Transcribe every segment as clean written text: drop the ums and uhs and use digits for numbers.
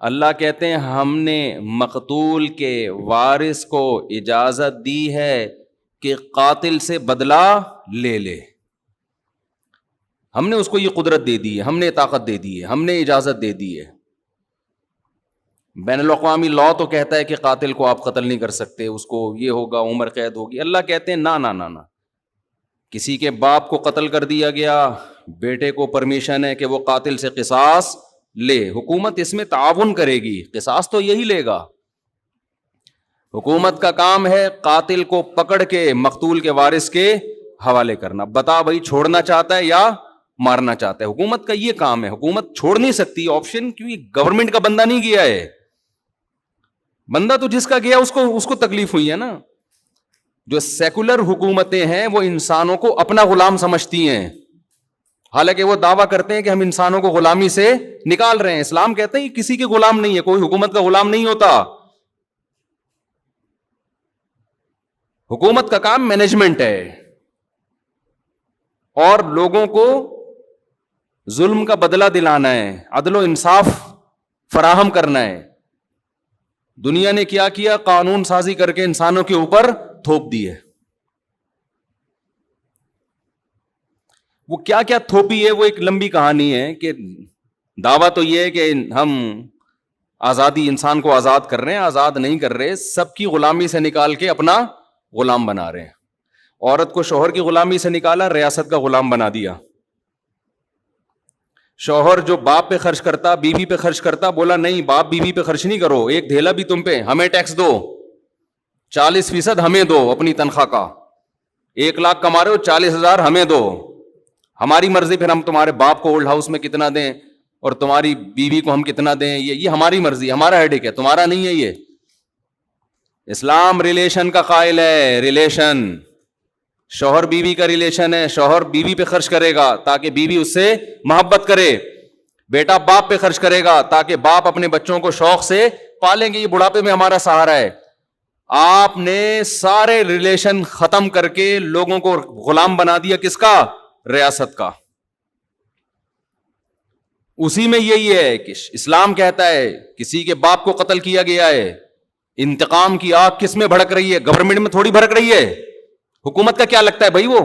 اللہ کہتے ہیں ہم نے مقتول کے وارث کو اجازت دی ہے کہ قاتل سے بدلہ لے لے. ہم نے اس کو یہ قدرت دے دی ہے, ہم نے طاقت دے دی ہے, ہم نے اجازت دے دی ہے. بین الاقوامی لا تو کہتا ہے کہ قاتل کو آپ قتل نہیں کر سکتے, اس کو یہ ہوگا, عمر قید ہوگی. اللہ کہتے ہیں نہ, کسی کے باپ کو قتل کر دیا گیا, بیٹے کو پرمیشن ہے کہ وہ قاتل سے قصاص لے. حکومت اس میں تعاون کرے گی, قصاص تو یہی لے گا. حکومت کا کام ہے قاتل کو پکڑ کے مقتول کے وارث کے حوالے کرنا. بتا بھائی چھوڑنا چاہتا ہے یا مارنا چاہتا ہے. حکومت کا یہ کام ہے. حکومت چھوڑ نہیں سکتی آپشن, کیونکہ گورنمنٹ کا بندہ نہیں گیا ہے. بندہ تو جس کا گیا اس کو تکلیف ہوئی ہے نا. جو سیکولر حکومتیں ہیں وہ انسانوں کو اپنا غلام سمجھتی ہیں, حالانکہ وہ دعویٰ کرتے ہیں کہ ہم انسانوں کو غلامی سے نکال رہے ہیں. اسلام کہتے ہیں کسی کے غلام نہیں ہے, کوئی حکومت کا غلام نہیں ہوتا. حکومت کا کام مینجمنٹ ہے اور لوگوں کو ظلم کا بدلہ دلانا ہے, عدل و انصاف فراہم کرنا ہے. دنیا نے کیا کیا؟ قانون سازی کر کے انسانوں کے اوپر تھوپ دی ہے. وہ کیا کیا تھوپی ہے وہ ایک لمبی کہانی ہے. کہ دعویٰ تو یہ ہے کہ ہم آزادی, انسان کو آزاد کر رہے ہیں, آزاد نہیں کر رہے, سب کی غلامی سے نکال کے اپنا غلام بنا رہے ہیں. عورت کو شوہر کی غلامی سے نکالا, ریاست کا غلام بنا دیا. شوہر جو باپ پہ خرچ کرتا, بیوی پہ خرچ کرتا, بولا نہیں باپ بیوی پہ خرچ نہیں کرو, ایک دھیلا بھی تم پہ, ہمیں ٹیکس دو, 40% ہمیں دو اپنی تنخواہ کا. 1 لاکھ کما رہے ہو, 40,000 ہمیں دو, ہماری مرضی, پھر ہم تمہارے باپ کو اولڈ ہاؤس میں کتنا دیں اور تمہاری بیوی کو ہم کتنا دیں, یہ ہماری مرضی, ہمارا ہیڈک ہے, تمہارا نہیں ہے. یہ اسلام ریلیشن کا قائل ہے. ریلیشن شوہر بیوی کا ریلیشن ہے. شوہر بیوی پہ خرچ کرے گا تاکہ بیوی اس سے محبت کرے, بیٹا باپ پہ خرچ کرے گا تاکہ باپ اپنے بچوں کو شوق سے پالیں گے, یہ بڑھاپے میں ہمارا سہارا ہے. آپ نے سارے ریلیشن ختم کر کے لوگوں کو غلام بنا دیا. کس کا؟ ریاست کا. اسی میں یہی ہے کہ اسلام کہتا ہے کسی کے باپ کو قتل کیا گیا ہے, انتقام کی آگ کس میں بھڑک رہی ہے؟ گورنمنٹ میں تھوڑی بھڑک رہی ہے. حکومت کا کیا لگتا ہے بھائی؟ وہ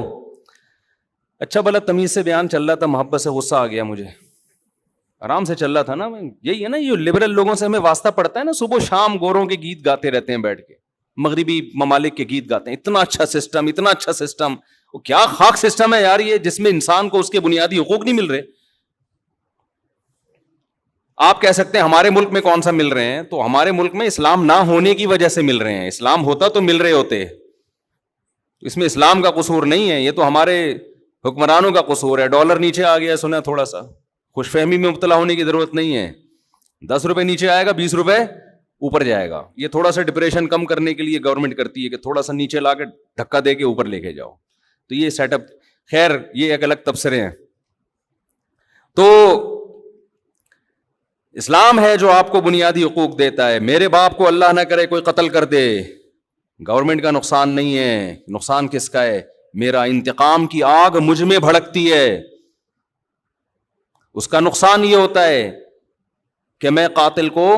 اچھا بھلا تمیز سے بیان چل رہا تھا, محبت سے غصہ آ گیا مجھے, آرام سے چل رہا تھا نا. یہی ہے نا, یہ لبرل لوگوں سے ہمیں واسطہ پڑتا ہے نا, صبح شام گوروں کے گیت گاتے رہتے ہیں بیٹھ کے, مغربی ممالک کے گیت گاتے ہیں, اتنا اچھا سسٹم, اتنا اچھا سسٹم. وہ کیا خاک سسٹم ہے یار یہ, جس میں انسان کو اس کے بنیادی حقوق نہیں مل رہے. آپ کہہ سکتے ہیں ہمارے ملک میں کون سا مل رہے ہیں, تو ہمارے ملک میں اسلام نہ ہونے کی وجہ سے مل رہے ہیں. اسلام ہوتا تو مل رہے ہوتے. اس میں اسلام کا قصور نہیں ہے, یہ تو ہمارے حکمرانوں کا قصور ہے. ڈالر نیچے آ گیا سنا, تھوڑا سا خوش فہمی میں مبتلا ہونے کی ضرورت نہیں ہے. 10 روپے نیچے آئے گا, 20 روپے اوپر جائے گا. یہ تھوڑا سا ڈپریشن کم کرنے کے لیے گورنمنٹ کرتی ہے کہ تھوڑا سا نیچے لا کے دھکا دے کے اوپر لے کے جاؤ. تو یہ سیٹ اپ, خیر یہ ایک الگ تبصرے ہیں. تو اسلام ہے جو آپ کو بنیادی حقوق دیتا ہے. میرے باپ کو اللہ نہ کرے کوئی قتل کر دے, گورنمنٹ کا نقصان نہیں ہے. نقصان کس کا ہے؟ میرا انتقام کی آگ مجھ میں بھڑکتی ہے. اس کا نقصان یہ ہوتا ہے کہ میں قاتل کو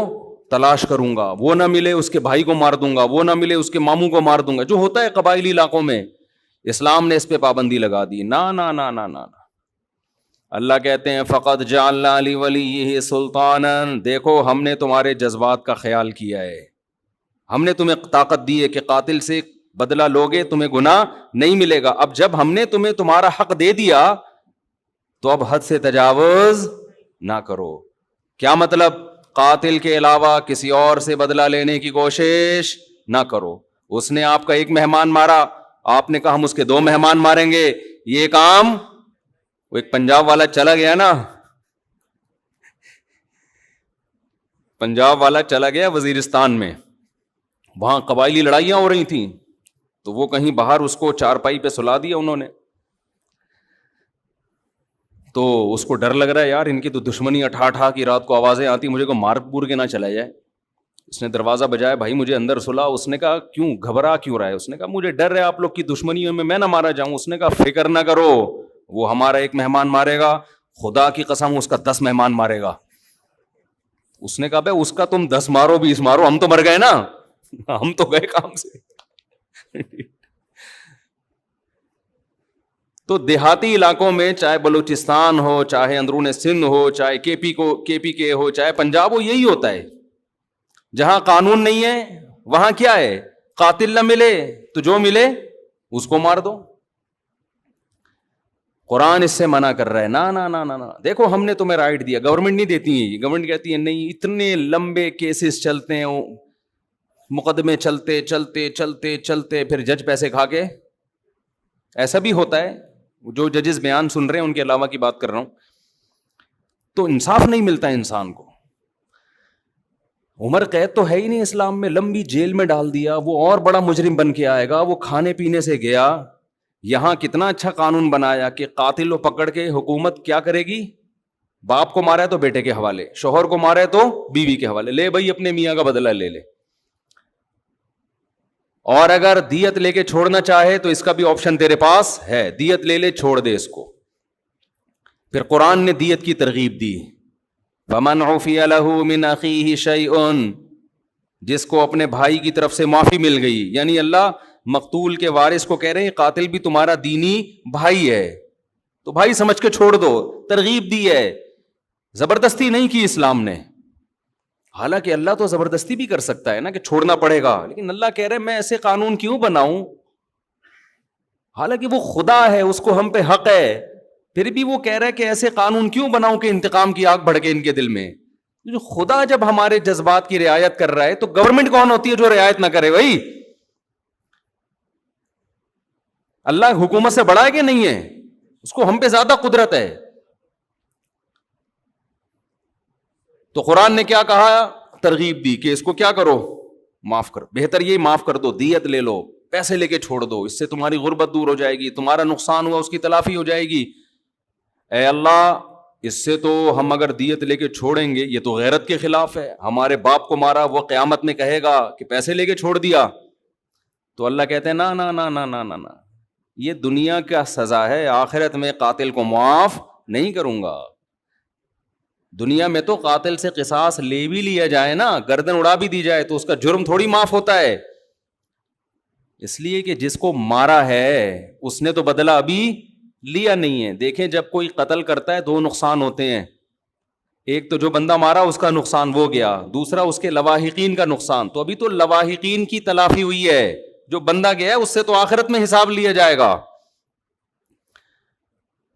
تلاش کروں گا, وہ نہ ملے اس کے بھائی کو مار دوں گا, وہ نہ ملے اس کے ماموں کو مار دوں گا, جو ہوتا ہے قبائلی علاقوں میں. اسلام نے اس پہ پابندی لگا دی. نا نا نا نا نا. اللہ کہتے ہیں فقط جعلنا لولیہ سلطانا, دیکھو ہم نے تمہارے جذبات کا خیال کیا ہے, ہم نے تمہیں طاقت دی ہے کہ قاتل سے بدلہ لوگے تمہیں گناہ نہیں ملے گا. اب جب ہم نے تمہیں تمہارا حق دے دیا تو اب حد سے تجاوز نہ کرو. کیا مطلب؟ قاتل کے علاوہ کسی اور سے بدلہ لینے کی کوشش نہ کرو. اس نے آپ کا ایک مہمان مارا, آپ نے کہا ہم اس کے 2 مہمان ماریں گے. یہ کام وہ ایک پنجاب والا چلا گیا نا, پنجاب والا چلا گیا وزیرستان میں, وہاں قبائلی لڑائیاں ہو رہی تھیں, تو وہ کہیں باہر اس کو چارپائی پہ سلا دیا انہوں نے. تو اس کو ڈر لگ رہا ہے یار, ان کی تو دشمنی اٹھا کی رات کو آوازیں آتی, مجھے کو مار پور کے نہ چلا جائے. اس نے دروازہ بجایا, بھائی مجھے اندر سلا. اس نے کہا کیوں, گھبرا کیوں رہا ہے؟ اس نے کہا مجھے ڈر ہے آپ لوگ کی دشمنیوں میں نہ مارا جاؤں. اس نے کہا فکر نہ کرو, وہ ہمارا 1 مہمان مارے گا, خدا کی قسم اس کا 10 مہمان مارے گا. اس نے کہا بھائی اس کا تم 10 مارو 20 مارو، ہم تو مر گئے نا، ہم تو گئے کام سے. تو دیہاتی علاقوں میں چاہے بلوچستان ہو، چاہے اندرون سندھ ہو، چاہے کے پی کے ہو، چاہے پنجاب ہو، یہی ہوتا ہے. جہاں قانون نہیں ہے وہاں کیا ہے، قاتل نہ ملے تو جو ملے اس کو مار دو. قرآن اس سے منع کر رہا ہے، نا نا نا نا نا. دیکھو ہم نے تمہیں رائٹ دیا، گورنمنٹ نہیں دیتی ہے. گورنمنٹ کہتی ہے نہیں، اتنے لمبے کیسز چلتے ہیں، مقدمے چلتے چلتے چلتے چلتے پھر جج پیسے کھا کے. ایسا بھی ہوتا ہے، جو ججز بیان سن رہے ہیں ان کے علاوہ کی بات کر رہا ہوں. تو انصاف نہیں ملتا انسان کو. عمر قید تو ہے ہی نہیں اسلام میں، لمبی جیل میں ڈال دیا، وہ اور بڑا مجرم بن کے آئے گا. وہ کھانے پینے سے گیا. یہاں کتنا اچھا قانون بنایا کہ قاتل کو پکڑ کے حکومت کیا کرے گی، باپ کو مارا ہے تو بیٹے کے حوالے، شوہر کو مارا ہے تو بیوی کے حوالے، لے بھائی اپنے میاں کا بدلہ لے لے. اور اگر دیت لے کے چھوڑنا چاہے تو اس کا بھی آپشن تیرے پاس ہے، دیت لے لے چھوڑ دے اس کو. پھر قرآن نے دیت کی ترغیب دی، فَمَنْ عُفِيَ لَهُ مِنْ أَخِيهِ شَيْءٌ، جس کو اپنے بھائی کی طرف سے معافی مل گئی. یعنی اللہ مقتول کے وارث کو کہہ رہے ہیں قاتل بھی تمہارا دینی بھائی ہے تو بھائی سمجھ کے چھوڑ دو. ترغیب دی ہے، زبردستی نہیں کی اسلام نے. حالانکہ اللہ تو زبردستی بھی کر سکتا ہے نا کہ چھوڑنا پڑے گا، لیکن اللہ کہہ رہے میں ایسے قانون کیوں بناؤں، حالانکہ وہ خدا ہے، اس کو ہم پہ حق ہے، پھر بھی وہ کہہ رہا ہے کہ ایسے قانون کیوں بناؤں کہ انتقام کی آگ بھڑکے ان کے دل میں. جو خدا جب ہمارے جذبات کی رعایت کر رہا ہے تو گورنمنٹ کون ہوتی ہے جو رعایت نہ کرے؟ بھائی اللہ حکومت سے بڑا ہے کہ نہیں ہے؟ اس کو ہم پہ زیادہ قدرت ہے. تو قرآن نے کیا کہا، ترغیب دی کہ اس کو کیا کرو، معاف کرو. بہتر یہ معاف کر دو، دیت لے لو، پیسے لے کے چھوڑ دو، اس سے تمہاری غربت دور ہو جائے گی، تمہارا نقصان ہوا اس کی تلافی ہو جائے گی. اے اللہ اس سے تو ہم اگر دیت لے کے چھوڑیں گے، یہ تو غیرت کے خلاف ہے. ہمارے باپ کو مارا، وہ قیامت میں کہے گا کہ پیسے لے کے چھوڑ دیا. تو اللہ کہتے ہیں نا نا نا نا نا نا نا، یہ دنیا کا سزا ہے، آخرت میں قاتل کو معاف نہیں کروں گا. دنیا میں تو قاتل سے قصاص لے بھی لیا جائے نا، گردن اڑا بھی دی جائے تو اس کا جرم تھوڑی معاف ہوتا ہے. اس لیے کہ جس کو مارا ہے اس نے تو بدلہ ابھی لیا نہیں ہے. دیکھیں جب کوئی قتل کرتا ہے دو نقصان ہوتے ہیں، ایک تو جو بندہ مارا اس کا نقصان وہ گیا، دوسرا اس کے لواحقین کا نقصان. تو ابھی تو لواحقین کی تلافی ہوئی ہے، جو بندہ گیا ہے اس سے تو آخرت میں حساب لیا جائے گا.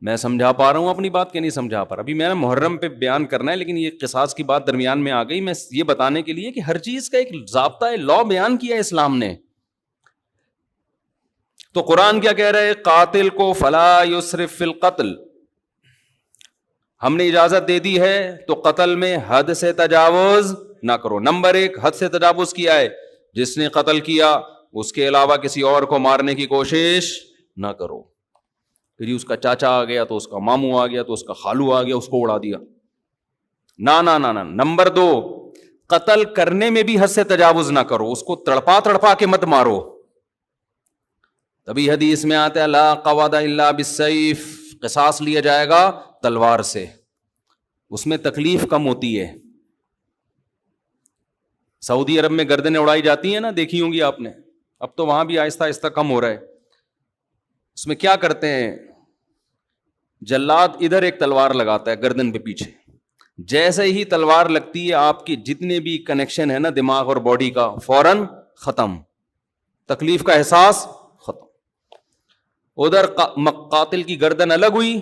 میں سمجھا پا رہا ہوں اپنی بات کہ نہیں سمجھا پا رہا؟ ابھی میں نے محرم پہ بیان کرنا ہے، لیکن یہ قصاص کی بات درمیان میں آ گئی. میں یہ بتانے کے لیے کہ ہر چیز کا ایک ضابطہ ہے، لا بیان کیا ہے اسلام نے. تو قرآن کیا کہہ رہا ہے، قاتل کو فلا یسرف فی القتل، ہم نے اجازت دے دی ہے تو قتل میں حد سے تجاوز نہ کرو. نمبر 1 حد سے تجاوز کیا ہے، جس نے قتل کیا اس کے علاوہ کسی اور کو مارنے کی کوشش نہ کرو. پھر اس کا چاچا آ گیا تو اس کا ماموں آ گیا تو اس کا خالو آ گیا، اس کو اڑا دیا. نا نا نا نا. نمبر 2 قتل کرنے میں بھی حد سے تجاوز نہ کرو، اس کو تڑپا تڑپا کے مت مارو. تبھی حدیث میں آتا ہے لا قواد الا بالسیف، قصاص لیا جائے گا تلوار سے، اس میں تکلیف کم ہوتی ہے. سعودی عرب میں گردنیں اڑائی جاتی ہیں نا، دیکھی ہوں گی آپ نے، اب تو وہاں بھی آہستہ آہستہ کم ہو رہا ہے. اس میں کیا کرتے ہیں، جلاد ادھر ایک تلوار لگاتا ہے گردن پہ پیچھے، جیسے ہی تلوار لگتی ہے آپ کی جتنے بھی کنیکشن ہے نا دماغ اور باڈی کا فوراً ختم، تکلیف کا احساس ختم. ادھر قاتل کی گردن الگ ہوئی،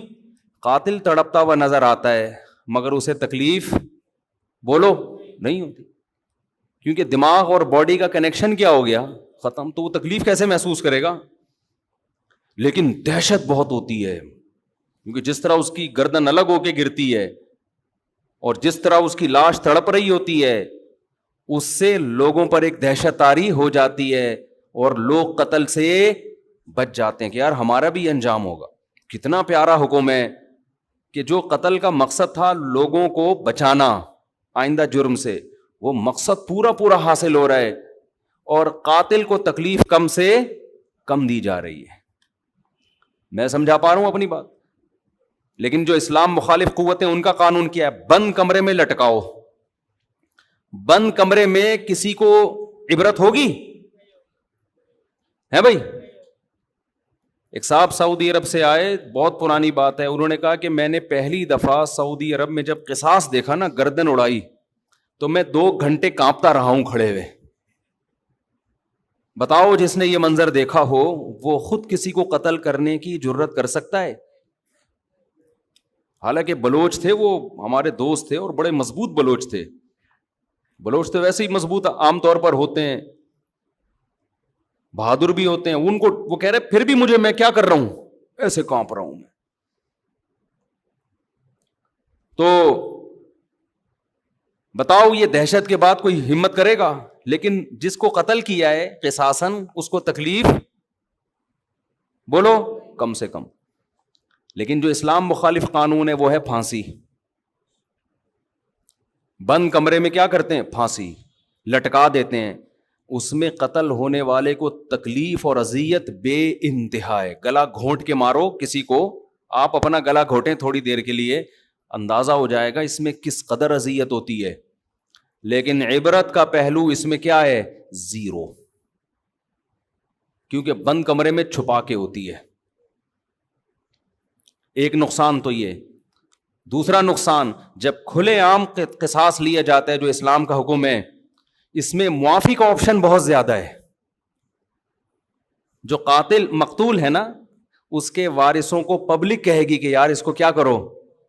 قاتل تڑپتا ہوا نظر آتا ہے مگر اسے تکلیف بولو نہیں ہوتی، کیونکہ دماغ اور باڈی کا کنیکشن کیا ہو گیا، ختم. تو وہ تکلیف کیسے محسوس کرے گا؟ لیکن دہشت بہت ہوتی ہے، کیونکہ جس طرح اس کی گردن الگ ہو کے گرتی ہے اور جس طرح اس کی لاش تڑپ رہی ہوتی ہے، اس سے لوگوں پر ایک دہشت طاری ہو جاتی ہے اور لوگ قتل سے بچ جاتے ہیں کہ یار ہمارا بھی انجام ہوگا. کتنا پیارا حکم ہے کہ جو قتل کا مقصد تھا لوگوں کو بچانا آئندہ جرم سے، وہ مقصد پورا پورا حاصل ہو رہا ہے اور قاتل کو تکلیف کم سے کم دی جا رہی ہے. میں سمجھا پا رہا ہوں اپنی بات؟ لیکن جو اسلام مخالف قوتیں ان کا قانون کیا ہے، بند کمرے میں لٹکاؤ. بند کمرے میں کسی کو عبرت ہوگی؟ ہے بھائی؟ ایک صاحب سعودی عرب سے آئے، بہت پرانی بات ہے، انہوں نے کہا کہ میں نے پہلی دفعہ سعودی عرب میں جب قصاص دیکھا نا، گردن اڑائی، تو میں 2 گھنٹے کانپتا رہا ہوں کھڑے ہوئے۔ بتاؤ جس نے یہ منظر دیکھا ہو وہ خود کسی کو قتل کرنے کی جرت کر سکتا ہے؟ حالانکہ بلوچ تھے، وہ ہمارے دوست تھے اور بڑے مضبوط بلوچ تھے۔ بلوچ تو ویسے ہی مضبوط عام طور پر ہوتے ہیں، بہادر بھی ہوتے ہیں۔ ان کو وہ کہہ رہے پھر بھی مجھے، میں کیا کر رہا ہوں، ایسے کانپ رہا ہوں میں۔ تو بتاؤ یہ دہشت کے بعد کوئی ہمت کرے گا؟ لیکن جس کو قتل کیا ہے قصاصاً، اس کو تکلیف بولو کم سے کم۔ لیکن جو اسلام مخالف قانون ہے وہ ہے پھانسی۔ بند کمرے میں کیا کرتے ہیں؟ پھانسی لٹکا دیتے ہیں۔ اس میں قتل ہونے والے کو تکلیف اور اذیت بے انتہا ہے۔ گلا گھونٹ کے مارو کسی کو، آپ اپنا گلا گھونٹیں تھوڑی دیر کے لیے، اندازہ ہو جائے گا اس میں کس قدر اذیت ہوتی ہے۔ لیکن عبرت کا پہلو اس میں کیا ہے؟ زیرو، کیونکہ بند کمرے میں چھپا کے ہوتی ہے۔ ایک نقصان تو یہ۔ دوسرا نقصان، جب کھلے عام قصاص لیا جاتا ہے جو اسلام کا حکم ہے، اس میں معافی کا آپشن بہت زیادہ ہے۔ جو قاتل مقتول ہے نا، اس کے وارثوں کو پبلک کہے گی کہ یار اس کو کیا کرو،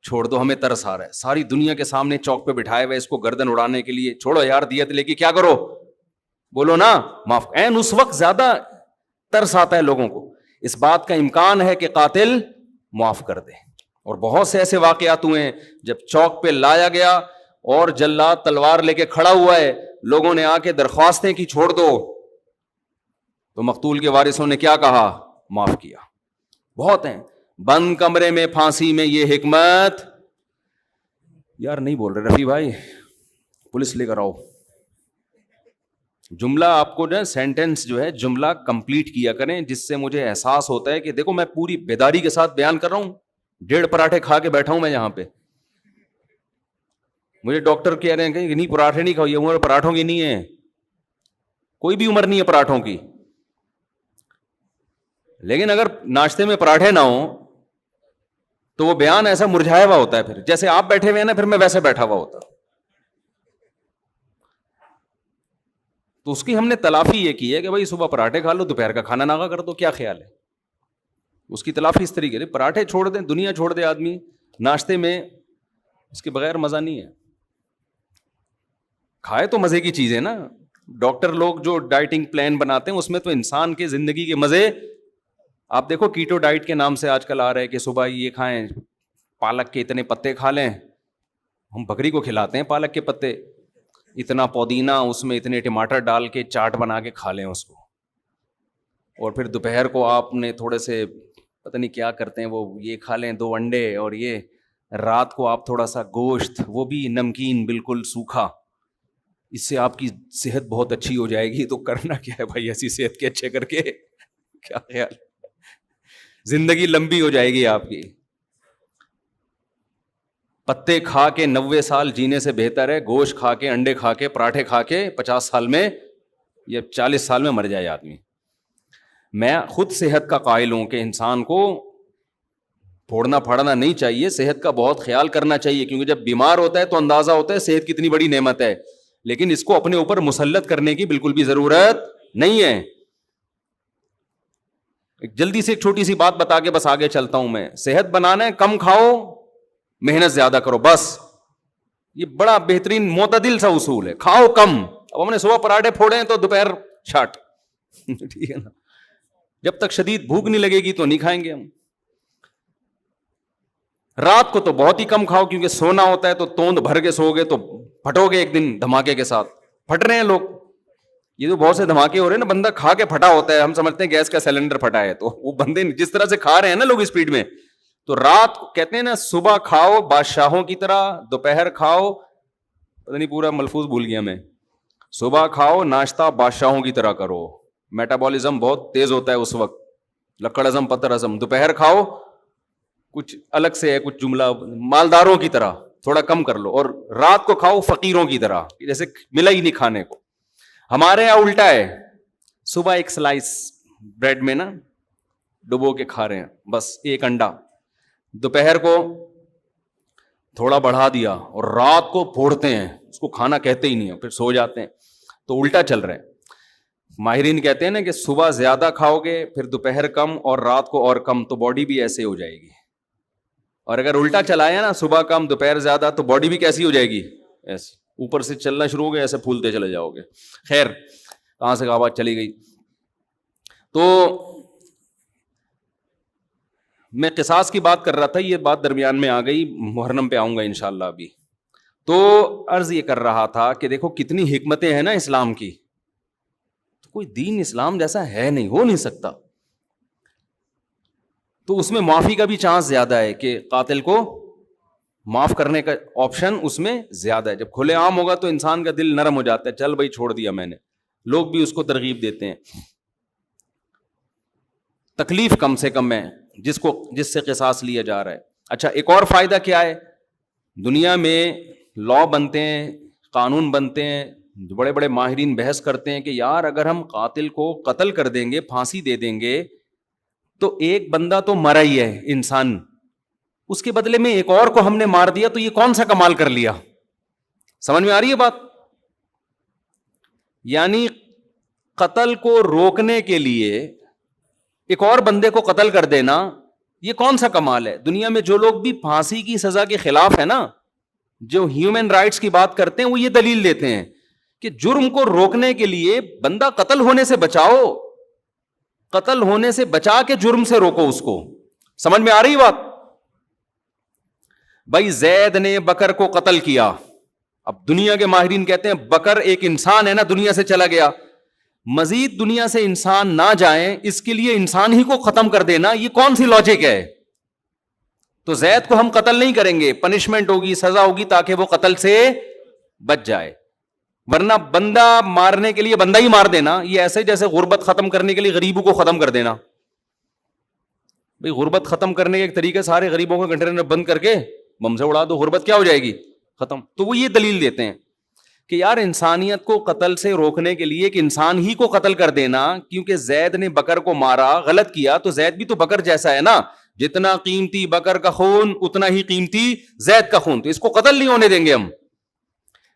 چھوڑ دو، ہمیں ترس آ رہا ہے، ساری دنیا کے سامنے چوک پہ بٹھائے ہوئے اس کو گردن اڑانے کے لیے، چھوڑو یار، دیت لے کے کیا کرو، بولو نا معاف۔ این اس وقت زیادہ ترس آتا ہے لوگوں کو، اس بات کا امکان ہے کہ قاتل معاف کر دے۔ اور بہت سے ایسے واقعات ہوئے ہیں جب چوک پہ لایا گیا اور جلاد تلوار لے کے کھڑا ہوا ہے، لوگوں نے آ کے درخواستیں کی چھوڑ دو، تو مقتول کے وارثوں نے کیا کہا؟ معاف کیا۔ بہت ہیں۔ بند کمرے میں پھانسی میں یہ حکمت، یار نہیں بول رہے رفیع بھائی، پولیس لے کر آؤ۔ جملہ آپ کو جو سینٹینس جو ہے جملہ کمپلیٹ کیا کریں، جس سے مجھے احساس ہوتا ہے کہ دیکھو میں پوری بیداری کے ساتھ بیان کر رہا ہوں، 1.5 پراٹھے کھا کے بیٹھا ہوں میں یہاں پہ۔ مجھے ڈاکٹر کہہ رہے ہیں کہ نہیں پراٹھے نہیں کھاؤ، یہ عمر پراٹھوں کی نہیں ہے، کوئی بھی عمر نہیں ہے پراٹھوں کی۔ لیکن اگر ناشتے میں پراٹھے نہ ہوں تو وہ بیان ایسا مرجھایا ہوا ہوتا ہے، پھر جیسے آپ بیٹھے ہوئے ہیں نا، پھر میں ویسے بیٹھا ہوا ہوتا۔ تو اس کی ہم نے تلافی یہ کی ہے کہ بھائی صبح پراٹھے کھا لو، دوپہر کا کھانا ناغا کر دو، کیا خیال ہے؟ اس کی تلافی اس طریقے سے، پراٹھے چھوڑ دیں، دنیا چھوڑ دے آدمی، ناشتے میں اس کے بغیر مزہ نہیں ہے۔ کھائے تو مزے کی چیز ہے نا، ڈاکٹر لوگ جو ڈائٹنگ پلان بناتے ہیں اس میں تو انسان کے زندگی کے مزے، آپ دیکھو کیٹو ڈائٹ کے نام سے آج کل آ رہا ہے کہ صبح یہ کھائیں، پالک کے اتنے پتے کھا لیں، ہم بکری کو کھلاتے ہیں پالک کے پتے، اتنا پودینہ اس میں اتنے ٹماٹر ڈال کے چاٹ بنا کے کھا لیں اس کو، اور پھر دوپہر کو آپ نے تھوڑے سے پتہ نہیں کیا کرتے ہیں وہ یہ کھا لیں 2 انڈے، اور یہ رات کو آپ تھوڑا سا گوشت، وہ بھی نمکین بالکل سوکھا، اس سے آپ کی صحت بہت اچھی ہو جائے گی۔ تو کرنا کیا ہے بھائی، ایسی صحت کے اچھے کر کے کیا خیال، زندگی لمبی ہو جائے گی آپ کی۔ پتے کھا کے 90 سال جینے سے بہتر ہے گوشت کھا کے، انڈے کھا کے، پراٹھے کھا کے 50 سال میں یا 40 سال میں مر جائے آدمی۔ میں خود صحت کا قائل ہوں کہ انسان کو پھوڑنا پھاڑنا نہیں چاہیے، صحت کا بہت خیال کرنا چاہیے، کیونکہ جب بیمار ہوتا ہے تو اندازہ ہوتا ہے صحت کتنی بڑی نعمت ہے، لیکن اس کو اپنے اوپر مسلط کرنے کی بالکل بھی ضرورت نہیں ہے۔ جلدی سے ایک چھوٹی سی بات بتا کے بس آگے چلتا ہوں میں۔ صحت بنانا ہے، کم کھاؤ، محنت زیادہ کرو، بس یہ بڑا بہترین معتدل سا اصول ہے۔ کھاؤ کم، اب ہم نے صبح پراٹھے پھوڑے ہیں تو دوپہر شاٹ ٹھیک ہے نا، جب تک شدید بھوک نہیں لگے گی تو نہیں کھائیں گے ہم۔ رات کو تو بہت ہی کم کھاؤ، کیونکہ سونا ہوتا ہے تو توند بھر کے سو گے تو پھٹو گے ایک دن دھماکے کے ساتھ۔ پھٹ رہے ہیں لوگ، یہ تو بہت سے دھماکے ہو رہے ہیں نا، بندہ کھا کے پھٹا ہوتا ہے، ہم سمجھتے ہیں گیس کا سلنڈر پھٹا ہے، تو وہ بندے جس طرح سے کھا رہے ہیں نا لوگ اسپیڈ میں، تو رات کو کہتے ہیں نا صبح کھاؤ بادشاہوں کی طرح، دوپہر کھاؤ، پتہ نہیں پورا ملفوظ بھول گیا میں، صبح کھاؤ ناشتہ بادشاہوں کی طرح کرو، میٹابولزم بہت تیز ہوتا ہے اس وقت، لکڑ ہضم پتر ہضم۔ دوپہر کھاؤ، کچھ الگ سے ہے کچھ جملہ، مالداروں کی طرح، تھوڑا کم کر لو, اور رات کو کھاؤ فقیروں کی طرح, جیسے ملا ہی نہیں کھانے کو. ہمارے یہاں الٹا ہے, صبح ایک سلائس بریڈ میں نا ڈبو کے کھا رہے ہیں, بس ایک انڈا, دوپہر کو تھوڑا بڑھا دیا, اور رات کو پھوڑتے ہیں, اس کو کھانا کہتے ہی نہیں, پھر سو جاتے ہیں. تو الٹا چل رہا ہے. ماہرین کہتے ہیں نا کہ صبح زیادہ کھاؤ گے, پھر دوپہر کم, اور رات کو اور کم, تو باڈی بھی ایسے ہو جائے گی. اور اگر الٹا چلایا نا, صبح کم دوپہر زیادہ, تو باڈی بھی کیسی ہو جائے گی, ایسے اوپر سے چلنا شروع ہو گیا, ایسے پھولتے چلے جاؤ گے. خیر, کہاں سے آواز چلی گئی. تو میں قصاص کی بات کر رہا تھا, یہ بات درمیان میں آ گئی, محرم پہ آؤں گا انشاءاللہ ابھی. تو عرض یہ کر رہا تھا کہ دیکھو کتنی حکمتیں ہیں نا اسلام کی, کوئی دین اسلام جیسا ہے نہیں, ہو نہیں سکتا. تو اس میں معافی کا بھی چانس زیادہ ہے, کہ قاتل کو معاف کرنے کا آپشن اس میں زیادہ ہے. جب کھلے عام ہوگا تو انسان کا دل نرم ہو جاتا ہے, چل بھائی چھوڑ دیا میں نے, لوگ بھی اس کو ترغیب دیتے ہیں. تکلیف کم سے کم ہے جس سے قصاص لیا جا رہا ہے. اچھا, ایک اور فائدہ کیا ہے, دنیا میں لا بنتے ہیں, قانون بنتے ہیں, بڑے بڑے ماہرین بحث کرتے ہیں کہ یار اگر ہم قاتل کو قتل کر دیں گے, پھانسی دے دیں گے, تو ایک بندہ تو مرا ہی ہے انسان, اس کے بدلے میں ایک اور کو ہم نے مار دیا, تو یہ کون سا کمال کر لیا. سمجھ میں آ رہی ہے بات؟ یعنی قتل کو روکنے کے لیے ایک اور بندے کو قتل کر دینا, یہ کون سا کمال ہے. دنیا میں جو لوگ بھی پھانسی کی سزا کے خلاف ہے نا, جو ہیومن رائٹس کی بات کرتے ہیں, وہ یہ دلیل دیتے ہیں کہ جرم کو روکنے کے لیے بندہ قتل ہونے سے بچاؤ, قتل ہونے سے بچا کے جرم سے روکو اس کو. سمجھ میں آ رہی بات؟ بھائی زید نے بکر کو قتل کیا, اب دنیا کے ماہرین کہتے ہیں بکر ایک انسان ہے نا, دنیا سے چلا گیا, مزید دنیا سے انسان نہ جائیں, اس کے لیے انسان ہی کو ختم کر دینا, یہ کون سی لاجک ہے. تو زید کو ہم قتل نہیں کریں گے, پنشمنٹ ہوگی, سزا ہوگی, تاکہ وہ قتل سے بچ جائے. ورنہ بندہ مارنے کے لیے بندہ ہی مار دینا, یہ ایسے جیسے غربت ختم کرنے کے لیے غریبوں کو ختم کر دینا. بھئی غربت ختم کرنے کے ایک طریقے, سارے غریبوں کو کنٹینر میں بند کر کے بم سے اڑا دو, غربت کیا ہو جائے گی, ختم. تو وہ یہ دلیل دیتے ہیں کہ یار انسانیت کو قتل سے روکنے کے لیے ایک انسان ہی کو قتل کر دینا, کیونکہ زید نے بکر کو مارا, غلط کیا, تو زید بھی تو بکر جیسا ہے نا, جتنا قیمتی بکر کا خون اتنا ہی قیمتی زید کا خون, تو اس کو قتل نہیں ہونے دیں گے ہم.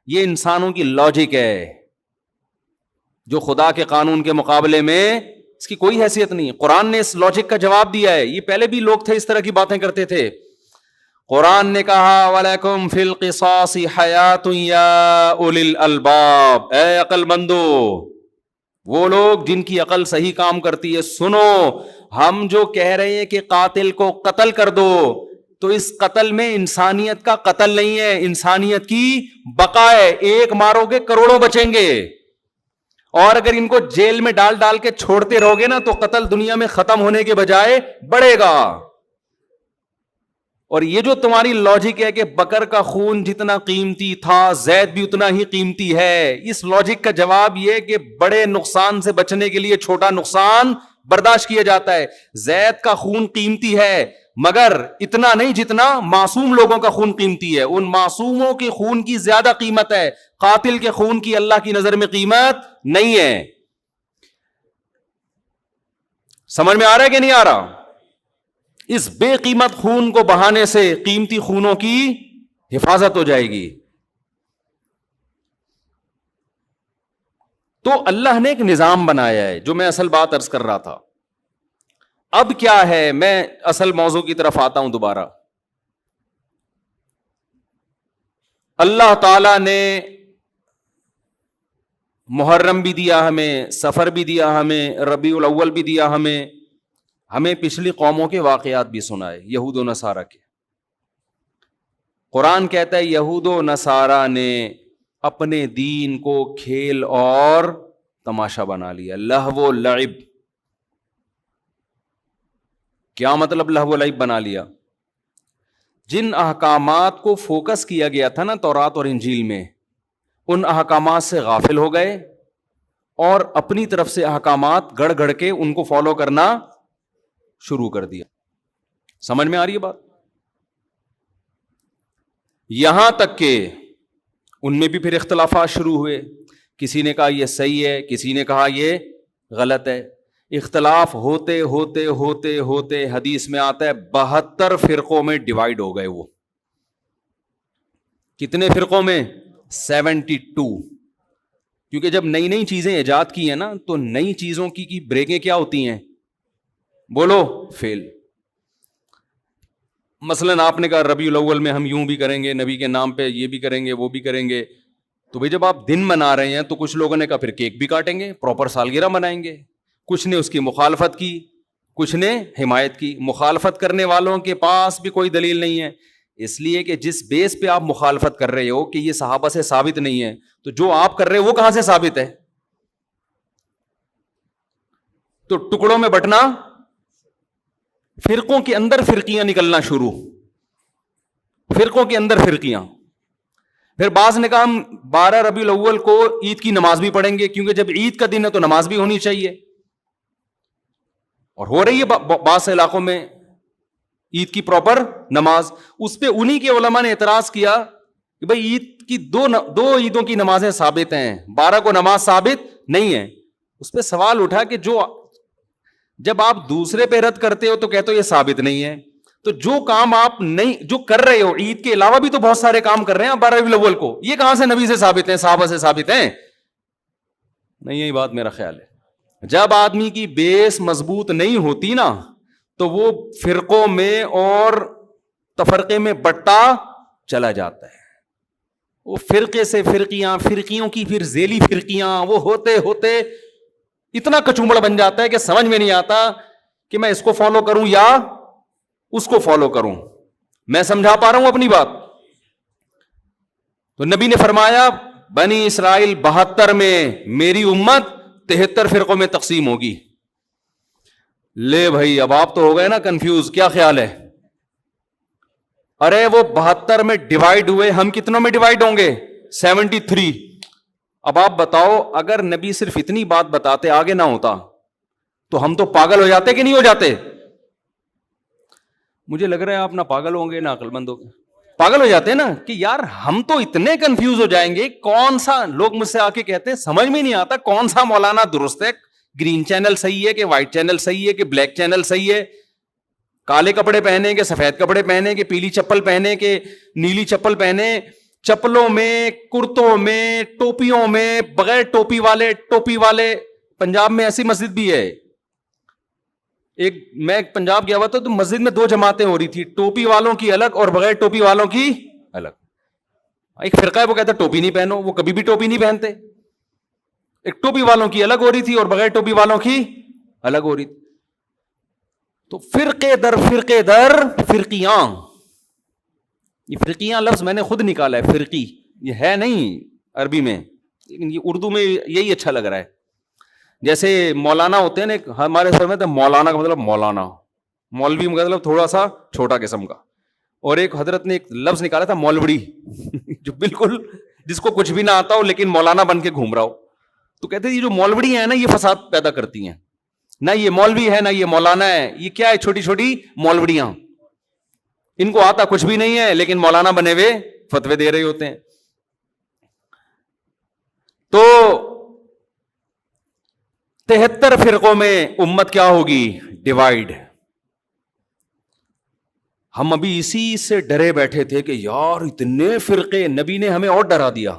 یہ انسانوں کی لاجک ہے, جو خدا کے قانون کے مقابلے میں اس کی کوئی حیثیت نہیں. قرآن نے اس لاجک کا جواب دیا ہے. یہ پہلے بھی لوگ تھے اس طرح کی باتیں کرتے تھے. قرآن نے کہا وَلَكُمْ فِي الْقِصَاصِ حَيَاةٌ يَا أُولِي الْأَلْبَابِ, اے عقل مندو, وہ لوگ جن کی عقل صحیح کام کرتی ہے, سنو, ہم جو کہہ رہے ہیں کہ قاتل کو قتل کر دو, تو اس قتل میں انسانیت کا قتل نہیں ہے, انسانیت کی بقا ہے. ایک مارو گے کروڑوں بچیں گے, اور اگر ان کو جیل میں ڈال ڈال کے چھوڑتے رہو گے نا, تو قتل دنیا میں ختم ہونے کے بجائے بڑھے گا. اور یہ جو تمہاری لاجک ہے کہ بکر کا خون جتنا قیمتی تھا زید بھی اتنا ہی قیمتی ہے, اس لاجک کا جواب یہ کہ بڑے نقصان سے بچنے کے لیے چھوٹا نقصان برداشت کیا جاتا ہے. زید کا خون قیمتی ہے, مگر اتنا نہیں جتنا معصوم لوگوں کا خون قیمتی ہے. ان معصوموں کے خون کی زیادہ قیمت ہے, قاتل کے خون کی اللہ کی نظر میں قیمت نہیں ہے. سمجھ میں آ رہا ہے کہ نہیں آ رہا؟ اس بے قیمت خون کو بہانے سے قیمتی خونوں کی حفاظت ہو جائے گی. تو اللہ نے ایک نظام بنایا ہے, جو میں اصل بات عرض کر رہا تھا. اب کیا ہے, میں اصل موضوع کی طرف آتا ہوں دوبارہ. اللہ تعالی نے محرم بھی دیا ہمیں, سفر بھی دیا ہمیں, ربیع الاول بھی دیا ہمیں پچھلی قوموں کے واقعات بھی سنائے, یہود و نصارہ کے. قرآن کہتا ہے یہود و نصارہ نے اپنے دین کو کھیل اور تماشا بنا لیا, لہو و لعب. کیا مطلب لہو و لعب بنا لیا؟ جن احکامات کو فوکس کیا گیا تھا نا تورات اور انجیل میں, ان احکامات سے غافل ہو گئے, اور اپنی طرف سے احکامات گڑ گڑ کے ان کو فالو کرنا شروع کر دیا. سمجھ میں آ رہی ہے بات؟ یہاں تک کہ ان میں بھی پھر اختلافات شروع ہوئے. کسی نے کہا یہ صحیح ہے, کسی نے کہا یہ غلط ہے. اختلاف ہوتے ہوتے ہوتے ہوتے حدیث میں آتا ہے 72 فرقوں میں ڈیوائیڈ ہو گئے. وہ کتنے فرقوں میں؟ 72. کیونکہ جب نئی نئی چیزیں ایجاد کی ہیں نا تو نئی چیزوں کی بریکیں کیا ہوتی ہیں؟ بولو, فیل. مثلاً آپ نے کہا ربیع الاول میں ہم یوں بھی کریں گے, نبی کے نام پہ یہ بھی کریں گے, وہ بھی کریں گے. تو بھئی جب آپ دن منا رہے ہیں تو کچھ لوگوں نے کہا پھر کیک بھی کاٹیں گے, پراپر سالگرہ منائیں گے. کچھ نے اس کی مخالفت کی, کچھ نے حمایت کی. مخالفت کرنے والوں کے پاس بھی کوئی دلیل نہیں ہے, اس لیے کہ جس بیس پہ آپ مخالفت کر رہے ہو کہ یہ صحابہ سے ثابت نہیں ہے, تو جو آپ کر رہے ہو وہ کہاں سے ثابت ہے؟ تو ٹکڑوں میں بٹنا, فرقوں کے اندر فرقیاں نکلنا شروع, فرقوں کے اندر فرقیاں. پھر بعض نے کہا ہم 12 ربیع الاول کو عید کی نماز بھی پڑھیں گے, کیونکہ جب عید کا دن ہے تو نماز بھی ہونی چاہیے, اور ہو رہی ہے بعض علاقوں میں عید کی پراپر نماز. اس پہ انہی کے علماء نے اعتراض کیا کہ بھئی عید کی دو عیدوں کی نمازیں ثابت ہیں, 12 کو نماز ثابت نہیں ہے. اس پہ سوال اٹھا کہ جب آپ دوسرے پہ رد کرتے ہو تو کہتے ہو یہ ثابت نہیں ہے, تو جو کام آپ نہیں جو کر رہے ہو عید کے علاوہ بھی تو بہت سارے کام کر رہے ہیں 12 ربیع الاول کو, یہ کہاں سے نبی سے ثابت ہیں, صحابہ سے ثابت ہیں؟ نہیں, یہی بات میرا خیال ہے. جب آدمی کی بیس مضبوط نہیں ہوتی نا تو وہ فرقوں میں اور تفرقے میں بٹتا چلا جاتا ہے. وہ فرقے سے فرقیاں, فرقیوں کی پھر ذیلی فرقیاں, وہ ہوتے ہوتے اتنا کچومڑ بن جاتا ہے کہ سمجھ میں نہیں آتا کہ میں اس کو فالو کروں یا اس کو فالو کروں. میں سمجھا پا رہا ہوں اپنی بات؟ تو نبی نے فرمایا بنی اسرائیل 72 میں, میری امت 73 فرقوں میں تقسیم ہوگی. لے بھائی, اب آپ تو ہو گئے نا کنفیوز, کیا خیال ہے؟ ارے وہ 72 میں ڈیوائیڈ ہوئے, ہم کتنوں میں ڈیوائیڈ ہوں گے؟ 73. اب آپ بتاؤ, اگر نبی صرف اتنی بات بتاتے, آگے نہ ہوتا, تو ہم تو پاگل ہو جاتے کہ نہیں ہو جاتے؟ مجھے لگ رہا ہے آپ نہ پاگل ہوں گے نہ عقل مند ہوں گے. پاگل ہو جاتے ہیں نا کہ یار ہم تو اتنے کنفیوز ہو جائیں گے. کون سا, لوگ مجھ سے آ کے کہتے ہیں سمجھ میں نہیں آتا کون سا مولانا درست ہے, گرین چینل صحیح ہے کہ وائٹ چینل صحیح ہے کہ بلیک چینل صحیح ہے, کالے کپڑے پہنے کہ سفید کپڑے پہنے کہ پیلی چپل پہنے کہ نیلی چپل پہنے, چپلوں میں, کرتوں میں, ٹوپیوں میں, بغیر ٹوپی والے. پنجاب میں ایسی مسجد بھی ہے, میں پنجاب گیا ہوا تھا تو مسجد میں 2 جماعتیں ہو رہی تھی, ٹوپی والوں کی الگ اور بغیر ٹوپی والوں کی الگ. ایک فرقہ ہے وہ کہتا ٹوپی نہیں پہنو, وہ کبھی بھی ٹوپی نہیں پہنتے. ایک ٹوپی والوں کی الگ ہو رہی تھی اور بغیر ٹوپی والوں کی الگ ہو رہی تھی. تو فرقے در فرقیاں, یہ فرقیاں لفظ میں نے خود نکالا ہے, فرقی یہ ہے نہیں عربی میں, لیکن یہ اردو میں یہی اچھا لگ رہا ہے. جیسے مولانا ہوتے ہیں نا, ہمارے سر میں تو مولانا کا مطلب مولانا, مولوی کا مطلب تھوڑا سا چھوٹا قسم کا, اور ایک حضرت نے ایک لفظ نکالا تھا مولوڑی, جو بالکل جس کو کچھ بھی نہ آتا ہو لیکن مولانا بن کے گھوم رہا ہو. تو کہتے ہیں یہ جو مولوڑی ہیں نا یہ فساد پیدا کرتی ہیں, نہ یہ مولوی ہے نہ یہ مولانا ہے, یہ کیا ہے, چھوٹی چھوٹی مولوڑیاں, ان کو آتا کچھ بھی نہیں ہے لیکن مولانا بنے ہوئے فتوے دے رہے ہوتے ہیں. تو 73 فرقوں میں امت کیا ہوگی؟ ڈیوائیڈ. ہم ابھی اسی سے ڈرے بیٹھے تھے کہ یار اتنے فرقے, نبی نے ہمیں اور ڈرا دیا.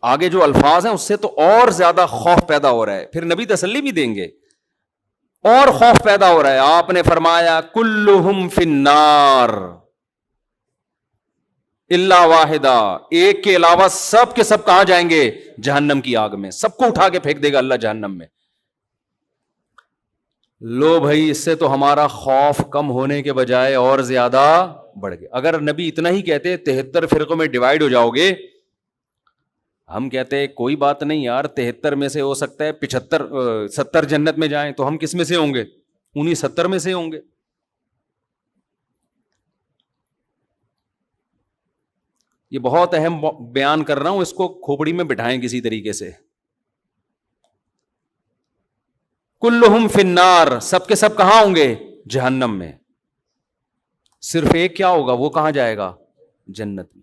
آگے جو الفاظ ہیں اس سے تو اور زیادہ خوف پیدا ہو رہا ہے, پھر نبی تسلی بھی دیں گے, اور خوف پیدا ہو رہا ہے. آپ نے فرمایا کلہم فی النار الا واحدہ, ایک کے علاوہ سب کے سب کہاں جائیں گے؟ جہنم کی آگ میں. سب کو اٹھا کے پھینک دے گا اللہ جہنم میں. لو بھائی, اس سے تو ہمارا خوف کم ہونے کے بجائے اور زیادہ بڑھ گیا. اگر نبی اتنا ہی کہتے 73 فرقوں میں ڈیوائیڈ ہو جاؤ گے, ہم کہتے کوئی بات نہیں یار, 73 میں سے ہو سکتا ہے 70 جنت میں جائیں, تو ہم کس میں سے ہوں گے؟ انہی 70 میں سے ہوں گے. یہ بہت اہم بیان کر رہا ہوں, اس کو کھوپڑی میں بٹھائیں کسی طریقے سے. کلہم فی النار, سب کے سب کہاں ہوں گے؟ جہنم میں. صرف ایک کیا ہوگا, وہ کہاں جائے گا؟ جنت میں.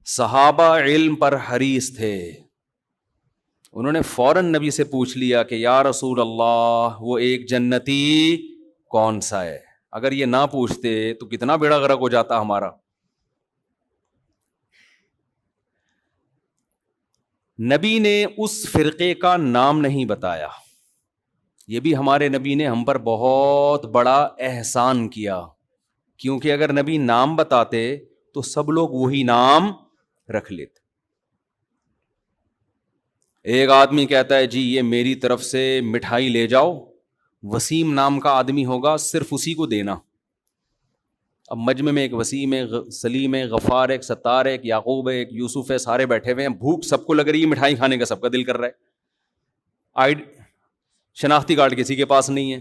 صحابہ علم پر حریص تھے, انہوں نے فوراً نبی سے پوچھ لیا کہ یا رسول اللہ وہ ایک جنتی کون سا ہے. اگر یہ نہ پوچھتے تو کتنا بیڑا غرق ہو جاتا ہمارا. نبی نے اس فرقے کا نام نہیں بتایا. یہ بھی ہمارے نبی نے ہم پر بہت بڑا احسان کیا, کیونکہ اگر نبی نام بتاتے تو سب لوگ وہی نام رکھ لیتے. ایک آدمی کہتا ہے جی یہ میری طرف سے مٹھائی لے جاؤ, وسیم نام کا آدمی ہوگا, صرف اسی کو دینا. اب مجمع میں ایک وسیم ہے, سلیم ہے, غفار ہے, ستار ہے, یعقوب ہے, یوسف ہے, سارے بیٹھے ہوئے ہیں, بھوک سب کو لگ رہی ہے, مٹھائی کھانے کا سب کا دل کر رہا ہے. شناختی کارڈ کسی کے پاس نہیں ہے.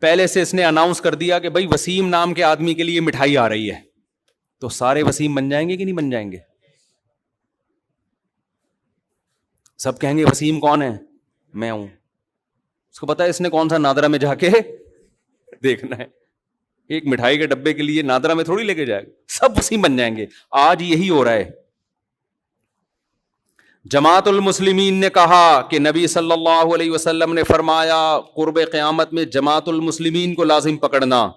پہلے سے اس نے اناؤنس کر دیا کہ بھائی وسیم نام کے آدمی کے لیے مٹھائی آ رہی ہے, تو سارے وسیم بن جائیں گے کہ نہیں بن جائیں گے؟ سب کہیں گے وسیم کون ہے؟ میں ہوں. اس کو پتا ہے اس نے کون سا نادرا میں جا کے دیکھنا ہے, ایک مٹھائی کے ڈبے کے لیے نادرا میں تھوڑی لے کے جائے گا, سب وسیم بن جائیں گے. آج یہی ہو رہا ہے. جماعت المسلمین نے کہا کہ نبی صلی اللہ علیہ وسلم نے فرمایا قرب قیامت میں جماعت المسلمین کو لازم پکڑنا.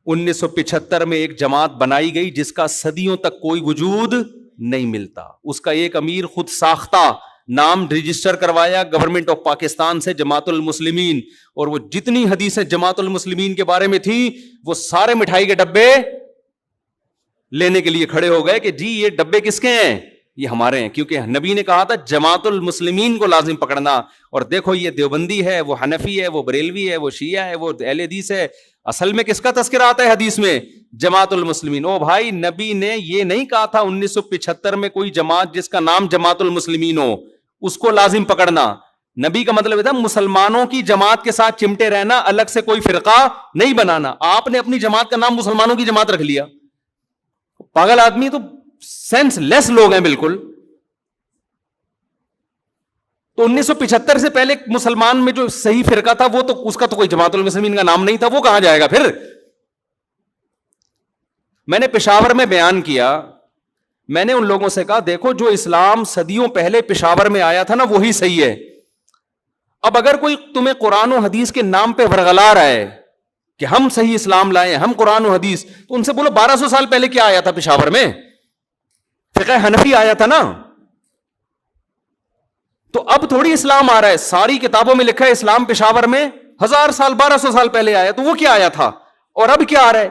1975 میں ایک جماعت بنائی گئی جس کا صدیوں تک کوئی وجود نہیں ملتا. اس کا ایک امیر خود ساختہ نام رجسٹر کروایا گورنمنٹ آف پاکستان سے جماعت المسلمین, اور وہ جتنی حدیثیں جماعت المسلمین کے بارے میں تھی وہ سارے مٹھائی کے ڈبے لینے کے لیے کھڑے ہو گئے کہ جی یہ ڈبے کس کے ہیں؟ یہ ہمارے ہیں, کیونکہ نبی نے کہا تھا جماعت المسلمین کو لازم پکڑنا. اور دیکھو یہ دیوبندی ہے, وہ حنفی ہے, وہ بریلوی ہے, وہ شیعہ ہے, وہ اہل حدیث ہے, اصل میں کس کا تذکرہ آتا ہے حدیث میں؟ جماعت المسلمین. او بھائی نبی نے یہ نہیں کہا تھا 1975 میں کوئی جماعت جس کا نام جماعت المسلمین ہو اس کو لازم پکڑنا. نبی کا مطلب تھا مسلمانوں کی جماعت کے ساتھ چمٹے رہنا, الگ سے کوئی فرقہ نہیں بنانا. آپ نے اپنی جماعت کا نام مسلمانوں کی جماعت رکھ لیا. پاگل آدمی, تو سینس لیس لوگ ہیں بالکل. تو 1975 سے پہلے مسلمان میں جو صحیح فرقہ تھا وہ تو اس کا تو کوئی جماعت المسلمین کا نام نہیں تھا, وہ کہاں جائے گا پھر؟ میں نے پشاور میں بیان کیا, میں نے ان لوگوں سے کہا دیکھو جو اسلام صدیوں پہلے پشاور میں آیا تھا نا وہی صحیح ہے. اب اگر کوئی تمہیں قرآن و حدیث کے نام پہ ورغلا رہا ہے کہ ہم صحیح اسلام لائے, ہم قرآن و حدیث, تو ان سے بولو 1200 سال پہلے کیا آیا تھا پشاور میں؟ فقہ حنفی آیا تھا نا. تو اب تھوڑی اسلام آ رہا ہے, ساری کتابوں میں لکھا ہے اسلام پشاور میں 1000 سال 1200 سال پہلے آیا, تو وہ کیا آیا تھا اور اب کیا آ رہا ہے؟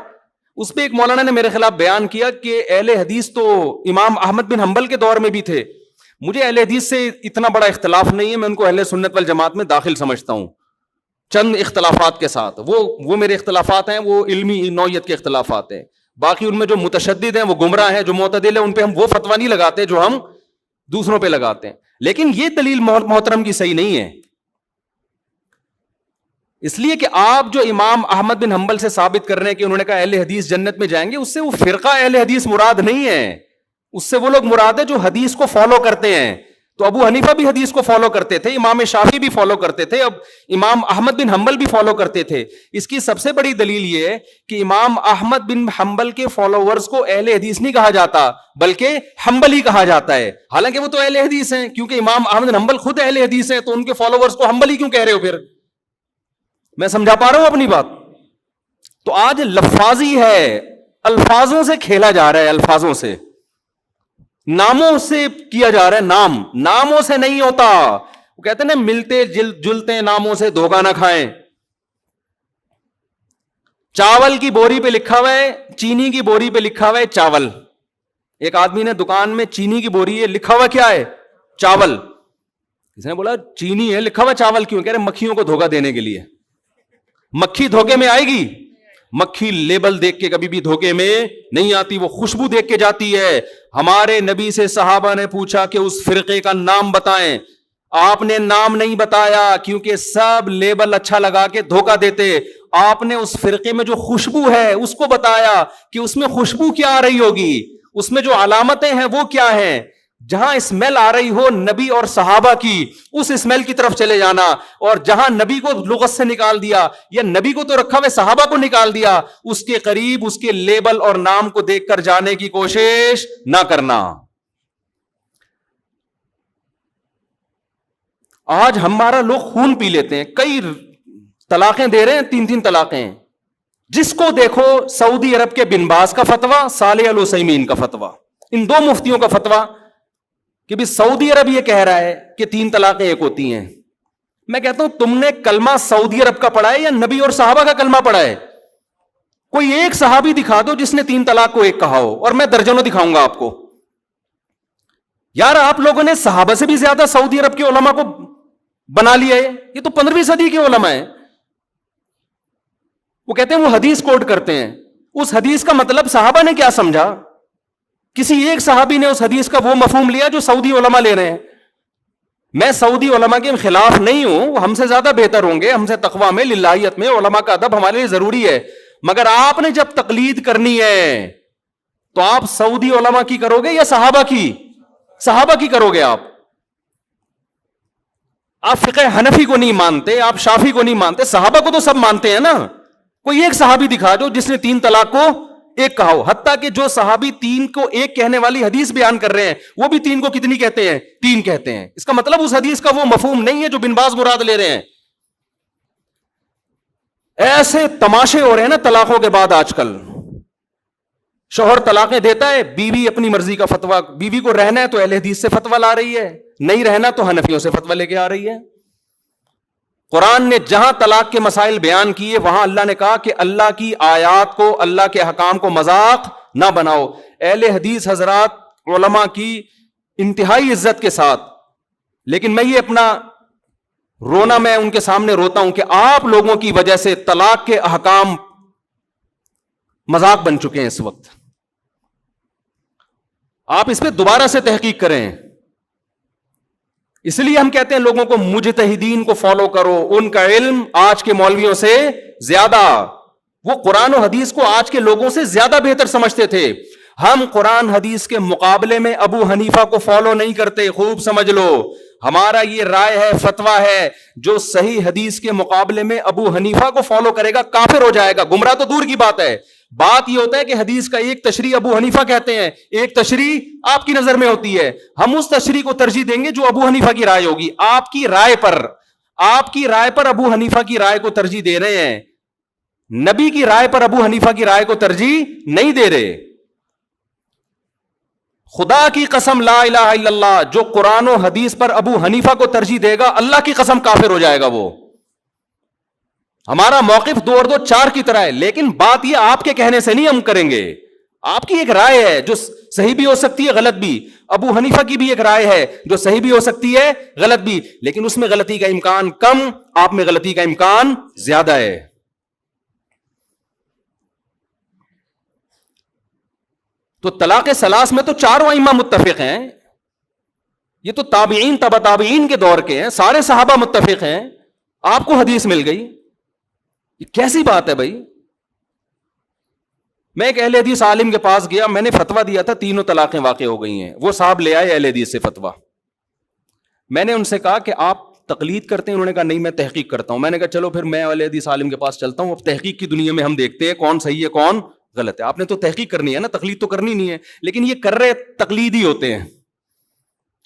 اس پہ ایک مولانا نے میرے خلاف بیان کیا کہ اہل حدیث تو امام احمد بن حنبل کے دور میں بھی تھے. مجھے اہل حدیث سے اتنا بڑا اختلاف نہیں ہے, میں ان کو اہل سنت والجماعت میں داخل سمجھتا ہوں چند اختلافات کے ساتھ. وہ میرے اختلافات ہیں, وہ علمی نوعیت کے اختلافات ہیں. باقی ان میں جو متشدد ہیں وہ گمراہ ہیں, جو معتدل ہیں ان پہ ہم وہ فتویٰ نہیں لگاتے جو ہم دوسروں پہ لگاتے ہیں. لیکن یہ دلیل محترم کی صحیح نہیں ہے, اس لیے کہ آپ جو امام احمد بن حنبل سے ثابت کر رہے ہیں کہ انہوں نے کہا اہل حدیث جنت میں جائیں گے, اس سے وہ فرقہ اہل حدیث مراد نہیں ہے, اس سے وہ لوگ مراد ہے جو حدیث کو فالو کرتے ہیں. تو ابو حنیفہ بھی حدیث کو فالو کرتے تھے, امام شافعی بھی فالو کرتے تھے, اب امام احمد بن حنبل بھی فالو کرتے تھے. اس کی سب سے بڑی دلیل یہ ہے کہ امام احمد بن حنبل کے فالوورز کو اہل حدیث نہیں کہا جاتا بلکہ حنبلی کہا جاتا ہے, حالانکہ وہ تو اہل حدیث ہیں, کیونکہ امام احمد بن حنبل خود اہل حدیث ہیں, تو ان کے فالوورز کو حنبلی کیوں کہہ رہے ہو پھر؟ میں سمجھا پا رہا ہوں اپنی بات؟ تو آج لفاظی ہے, الفاظوں سے کھیلا جا رہا ہے, الفاظوں سے, ناموں سے کیا جا رہا ہے. ناموں سے نہیں ہوتا. وہ کہتے ہیں نا ملتے جلتے ناموں سے دھوکہ نہ کھائیں. چاول کی بوری پہ لکھا ہوا ہے, چینی کی بوری پہ لکھا ہوا ہے چاول. ایک آدمی نے دکان میں چینی کی بوری ہے, لکھا ہوا کیا ہے؟ چاول. اس نے بولا چینی ہے, لکھا ہوا چاول کیوں؟ کہہ رہے مکھیوں کو دھوکہ دینے کے لیے. مکھی دھوکے میں آئے گی؟ مکھی لیبل دیکھ کے کبھی بھی دھوکے میں نہیں آتی, وہ خوشبو دیکھ کے جاتی ہے. ہمارے نبی سے صحابہ نے پوچھا کہ اس فرقے کا نام بتائیں, آپ نے نام نہیں بتایا کیونکہ سب لیبل اچھا لگا کے دھوکہ دیتے. آپ نے اس فرقے میں جو خوشبو ہے اس کو بتایا کہ اس میں خوشبو کیا آ رہی ہوگی, اس میں جو علامتیں ہیں وہ کیا ہیں. جہاں اسمیل آ رہی ہو نبی اور صحابہ کی اس اسمیل کی طرف چلے جانا, اور جہاں نبی کو لغت سے نکال دیا یا نبی کو تو رکھا ہوئے صحابہ کو نکال دیا, اس کے قریب اس کے لیبل اور نام کو دیکھ کر جانے کی کوشش نہ کرنا. آج ہمارا لوگ خون پی لیتے ہیں, کئی طلاقیں دے رہے ہیں, 3 طلاقیں. جس کو دیکھو سعودی عرب کے بن باز کا فتویٰ, صالح العثیمین کا فتویٰ, ان 2 مفتیوں کا فتویٰ کہ بھی سعودی عرب یہ کہہ رہا ہے کہ 3 طلاقیں ایک ہوتی ہیں. میں کہتا ہوں تم نے کلمہ سعودی عرب کا پڑھا ہے یا نبی اور صحابہ کا کلمہ پڑھا ہے؟ کوئی ایک صحابی دکھا دو جس نے 3 طلاق کو ایک کہا ہو, اور میں درجنوں دکھاؤں گا آپ کو. یار آپ لوگوں نے صحابہ سے بھی زیادہ سعودی عرب کے علماء کو بنا لیا ہے. یہ تو 15ویں صدی کے علماء ہیں. وہ کہتے ہیں وہ حدیث کوٹ کرتے ہیں, اس حدیث کا مطلب صحابہ نے کیا سمجھا؟ کسی ایک صحابی نے اس حدیث کا وہ مفہوم لیا جو سعودی علماء لے رہے ہیں. میں سعودی علماء کے خلاف نہیں ہوں, وہ ہم سے زیادہ بہتر ہوں گے, ہم سے تقویٰ میں, للہیت میں, علماء کا ادب ہمارے لیے ضروری ہے. مگر آپ نے جب تقلید کرنی ہے تو آپ سعودی علماء کی کرو گے یا صحابہ کی؟ صحابہ کی کرو گے. آپ فقہ حنفی کو نہیں مانتے, آپ شافی کو نہیں مانتے, صحابہ کو تو سب مانتے ہیں نا. کوئی ایک صحابی دکھا دو جس نے 3 طلاق کو ایک کہا ہو. حتیٰ کہ جو صحابی 3 کو ایک کہنے والی حدیث بیان کر رہے ہیں وہ بھی 3 کو کتنی کہتے ہیں؟ 3 کہتے ہیں. اس کا مطلب اس حدیث کا وہ مفہوم نہیں ہے جو بن باز مراد لے رہے ہیں. ایسے تماشے ہو رہے ہیں نا طلاقوں کے بعد. آج کل شوہر طلاقیں دیتا ہے, بیوی اپنی مرضی کا فتویٰ, بیوی کو رہنا ہے تو اہل حدیث سے فتویٰ لا رہی ہے, نہیں رہنا تو حنفیوں سے فتویٰ لے کے آ رہی ہے. قرآن نے جہاں طلاق کے مسائل بیان کیے وہاں اللہ نے کہا کہ اللہ کی آیات کو, اللہ کے احکام کو مذاق نہ بناؤ. اہل حدیث حضرات علماء کی انتہائی عزت کے ساتھ, لیکن میں یہ اپنا رونا میں ان کے سامنے روتا ہوں کہ آپ لوگوں کی وجہ سے طلاق کے احکام مذاق بن چکے ہیں اس وقت. آپ اس پہ دوبارہ سے تحقیق کریں. اس لیے ہم کہتے ہیں لوگوں کو مجتہدین کو فالو کرو, ان کا علم آج کے مولویوں سے زیادہ, وہ قرآن و حدیث کو آج کے لوگوں سے زیادہ بہتر سمجھتے تھے. ہم قرآن حدیث کے مقابلے میں ابو حنیفہ کو فالو نہیں کرتے, خوب سمجھ لو. ہمارا یہ رائے ہے, فتویٰ ہے, جو صحیح حدیث کے مقابلے میں ابو حنیفہ کو فالو کرے گا کافر ہو جائے گا. گمراہ تو دور کی بات ہے. بات یہ ہوتا ہے کہ حدیث کا ایک تشریح ابو حنیفہ کہتے ہیں, ایک تشریح آپ کی نظر میں ہوتی ہے. ہم اس تشریح کو ترجیح دیں گے جو ابو حنیفہ کی رائے ہوگی. آپ کی رائے پر ابو حنیفہ کی رائے کو ترجیح دے رہے ہیں, نبی کی رائے پر ابو حنیفہ کی رائے کو ترجیح نہیں دے رہے. خدا کی قسم لا الہ الا اللہ, جو قرآن و حدیث پر ابو حنیفہ کو ترجیح دے گا اللہ کی قسم کافر ہو جائے گا وہ. ہمارا موقف 2 اور 2 4 کی طرح ہے, لیکن بات یہ آپ کے کہنے سے نہیں ہم کریں گے. آپ کی ایک رائے ہے جو صحیح بھی ہو سکتی ہے غلط بھی, ابو حنیفہ کی بھی ایک رائے ہے جو صحیح بھی ہو سکتی ہے غلط بھی, لیکن اس میں غلطی کا امکان کم, آپ میں غلطی کا امکان زیادہ ہے. تو طلاق ثلاث میں تو 4 ائمہ متفق ہیں. یہ تو تابعین تبع تابعین کے دور کے ہیں, سارے صحابہ متفق ہیں. آپ کو حدیث مل گئی, یہ کیسی بات ہے بھائی؟ میں ایک اہل حدیث عالم کے پاس گیا, میں نے فتویٰ دیا تھا 3 طلاقیں واقع ہو گئی ہیں. وہ صاحب لے آئے اہل حدیث سے فتویٰ. میں نے ان سے کہا کہ آپ تقلید کرتے ہیں؟ انہوں نے کہا نہیں میں تحقیق کرتا ہوں. میں نے کہا چلو پھر میں اہل حدیث عالم کے پاس چلتا ہوں, اب تحقیق کی دنیا میں ہم دیکھتے ہیں کون صحیح ہے کون غلط ہے. آپ نے تو تحقیق کرنی ہے نا, تقلید تو کرنی نہیں ہے, لیکن یہ کر رہے تقلید ہی ہوتے ہیں,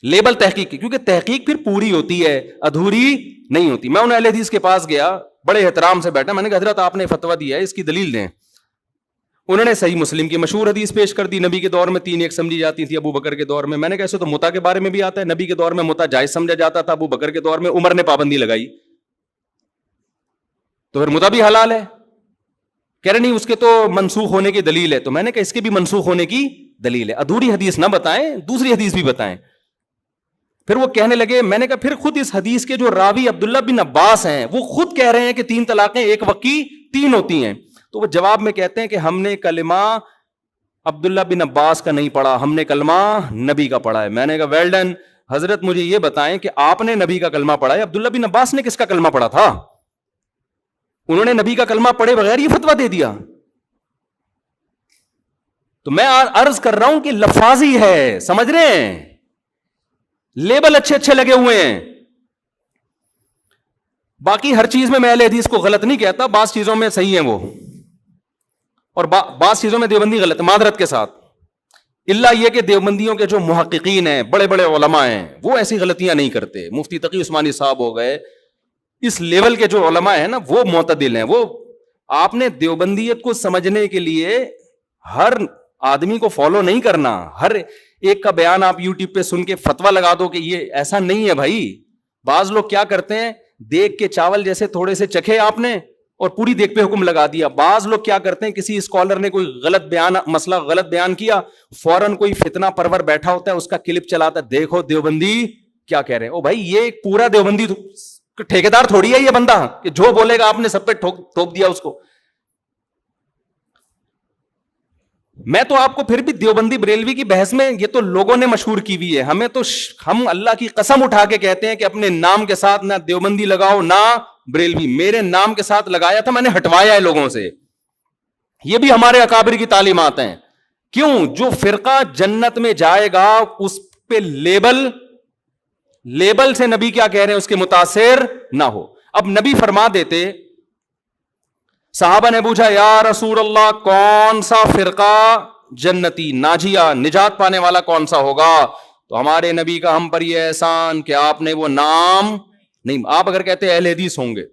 لیبل تحقیق کی, کیونکہ تحقیق پھر پوری ہوتی ہے, ادھوری نہیں ہوتی. میں ان اہل حدیث کے پاس گیا, بڑے احترام سے بیٹھا, میں نے کہا حضرت آپ نے فتویٰ دیا ہے, اس کی دلیل دیں. انہوں نے صحیح مسلم کی مشہور حدیث پیش کر دی, نبی کے دور میں 3 ایک سمجھی جاتی تھی, ابو بکر کے دور میں. میں نے کہا ایسے تو متا کے بارے میں بھی آتا ہے, نبی کے دور میں متا جائز سمجھا جاتا تھا, ابو بکر کے دور میں عمر نے پابندی لگائی, تو پھر متا بھی حلال ہے. کہہ رہے نہیں اس کے تو منسوخ ہونے کی دلیل ہے. تو میں نے کہا اس کے بھی منسوخ ہونے کی دلیل ہے, ادھوری حدیث نہ بتائیں, دوسری حدیث بھی بتائیں. پھر وہ کہنے لگے, میں نے کہا پھر خود اس حدیث کے جو راوی عبداللہ بن عباس ہیں وہ خود کہہ رہے ہیں کہ 3 طلاقیں ایک وقت کی 3 ہوتی ہیں. تو وہ جواب میں کہتے ہیں کہ ہم نے کلمہ عبداللہ بن عباس کا نہیں پڑھا, ہم نے کلمہ نبی کا پڑھا ہے. میں نے کہا ویل ڈن, حضرت مجھے یہ بتائیں کہ آپ نے نبی کا کلمہ پڑھا ہے, عبداللہ بن عباس نے کس کا کلمہ پڑھا تھا؟ انہوں نے نبی کا کلمہ پڑھے بغیر یہ فتویٰ دے دیا. تو میں عرض کر رہا ہوں کہ لفاظی ہے, سمجھ رہے ہیں, لیبل اچھے اچھے لگے ہوئے ہیں. باقی ہر چیز میں اہل حدیث کو غلط نہیں کہتا, بعض چیزوں میں صحیح ہیں وہ, اور بعض چیزوں میں دیوبندی غلط, معذرت کے ساتھ. اللہ یہ کہ دیوبندیوں کے جو محققین ہیں, بڑے بڑے علماء ہیں, وہ ایسی غلطیاں نہیں کرتے. مفتی تقی عثمانی صاحب ہو گئے, اس لیول کے جو علماء ہیں نا وہ معتدل ہیں. وہ آپ نے دیوبندیت کو سمجھنے کے لیے ہر آدمی کو فالو نہیں کرنا, ہر ایک کا بیان آپ یوٹیوب پہ سن کے فتویٰ لگا دو کہ یہ ایسا نہیں ہے بھائی. بعض لوگ کیا کرتے ہیں, دیکھ کے چاول جیسے تھوڑے سے چکھے آپ نے اور پوری دیکھ پہ حکم لگا دیا. بعض لوگ کیا کرتے ہیں, کسی اسکالر نے کوئی غلط بیان, مسئلہ غلط بیان کیا, فوراً کوئی فتنہ پرور بیٹھا ہوتا ہے, اس کا کلپ چلاتا ہے, دیکھو دیوبندی کیا کہہ رہے ہیں. او بھائی یہ پورا دیوبندی ٹھیکیدار تھوڑی ہے یہ بندہ کہ جو بولے گا آپ نے سب پہ ٹھوک دیا اس کو. میں تو آپ کو پھر بھی دیوبندی بریلوی کی بحث میں, یہ تو لوگوں نے مشہور کی ہوئی ہے, ہمیں تو ہم اللہ کی قسم اٹھا کے کہتے ہیں کہ اپنے نام کے ساتھ نہ دیوبندی لگاؤ نہ بریلوی. میرے نام کے ساتھ لگایا تھا, میں نے ہٹوایا ہے لوگوں سے. یہ بھی ہمارے اکابر کی تعلیمات ہیں. کیوں؟ جو فرقہ جنت میں جائے گا اس پہ لیبل سے نبی کیا کہہ رہے ہیں اس کے متاثر نہ ہو. اب نبی فرما دیتے, صحابہ نے پوچھا یا رسول اللہ کون سا فرقہ جنتی ناجیہ نجات پانے والا کون سا ہوگا؟ تو ہمارے نبی کا ہم پر یہ احسان کہ آپ نے وہ نام نہیں, آپ اگر کہتے اہل حدیث ہوں گے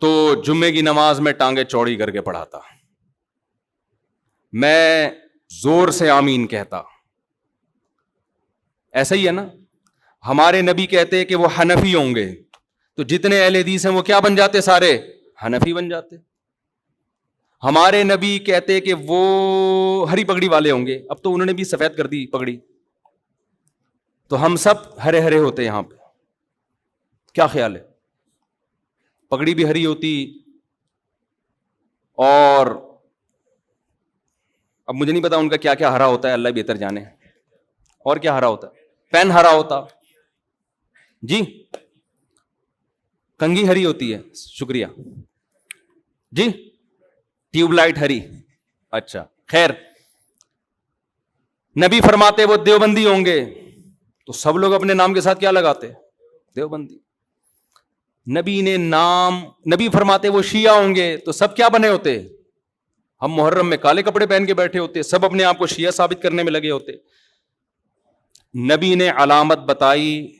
تو جمعے کی نماز میں ٹانگیں چوڑی کر کے پڑھاتا, میں زور سے آمین کہتا. ایسا ہی ہے نا. ہمارے نبی کہتے کہ وہ حنفی ہوں گے تو جتنے اہل حدیث ہیں وہ کیا بن جاتے, سارے حنفی بن جاتے. ہمارے نبی کہتے کہ وہ ہری پگڑی والے ہوں گے, اب تو انہوں نے بھی سفید کر دی پگڑی, تو ہم سب ہرے ہرے ہوتے یہاں پہ. کیا خیال ہے؟ پگڑی بھی ہری ہوتی, اور اب مجھے نہیں پتا ان کا کیا کیا ہرا ہوتا ہے, اللہ بہتر جانے. اور کیا ہرا ہوتا ہے؟ پین ہرا ہوتا جی, کنگھی ہری ہوتی ہے, شکریہ جی, ٹیوب لائٹ ہری. اچھا خیر, نبی فرماتے وہ دیوبندی ہوں گے تو سب لوگ اپنے نام کے ساتھ کیا لگاتے؟ دیوبندی. نبی فرماتے وہ شیعہ ہوں گے تو سب کیا بنے ہوتے؟ ہم محرم میں کالے کپڑے پہن کے بیٹھے ہوتے, سب اپنے آپ کو شیعہ ثابت کرنے میں لگے ہوتے. نبی نے علامت بتائی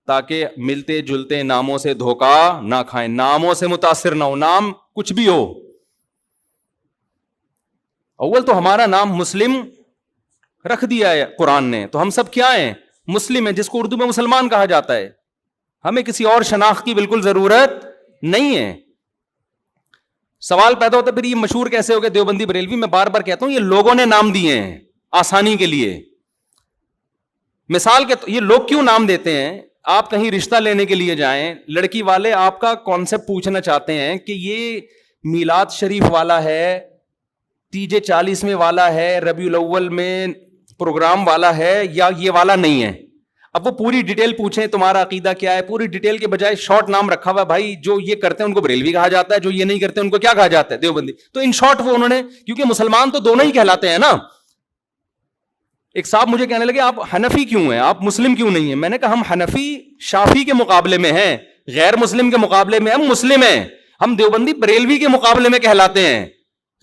تاکہ ملتے جلتے ناموں سے دھوکہ نہ کھائیں, ناموں سے متاثر نہ ہو, نام کچھ بھی ہو. اول تو ہمارا نام مسلم رکھ دیا ہے قرآن نے, تو ہم سب کیا ہیں؟ مسلم ہیں, جس کو اردو میں مسلمان کہا جاتا ہے. ہمیں کسی اور شناخت کی بالکل ضرورت نہیں ہے. سوال پیدا ہوتا ہے پھر یہ مشہور کیسے ہو گئے دیوبندی بریلوی؟ میں بار بار کہتا ہوں یہ لوگوں نے نام دیے ہیں آسانی کے لیے. مثال کے یہ لوگ کیوں نام دیتے ہیں؟ آپ کہیں رشتہ لینے کے لیے جائیں, لڑکی والے آپ کا کانسیپٹ پوچھنا چاہتے ہیں کہ یہ میلاد شریف والا ہے, تیجے 40ویں والا ہے, ربیع الاول میں پروگرام والا ہے, یا یہ والا نہیں ہے. اب وہ پوری ڈیٹیل پوچھیں تمہارا عقیدہ کیا ہے, پوری ڈیٹیل کے بجائے شارٹ نام رکھا ہوا, بھائی جو یہ کرتے ہیں ان کو بریلوی کہا جاتا ہے, جو یہ نہیں کرتے ان کو کیا کہا جاتا ہے؟ دیوبندی. تو ان شارٹ وہ انہوں نے, کیونکہ مسلمان تو دونوں ہی کہلاتے ہیں نا. ایک صاحب مجھے کہنے لگے آپ حنفی کیوں ہیں, آپ مسلم کیوں نہیں ہیں؟ میں نے کہا ہم حنفی شافی کے مقابلے میں ہیں, غیر مسلم کے مقابلے میں ہم مسلم ہیں. ہم دیوبندی بریلوی کے مقابلے میں کہلاتے ہیں,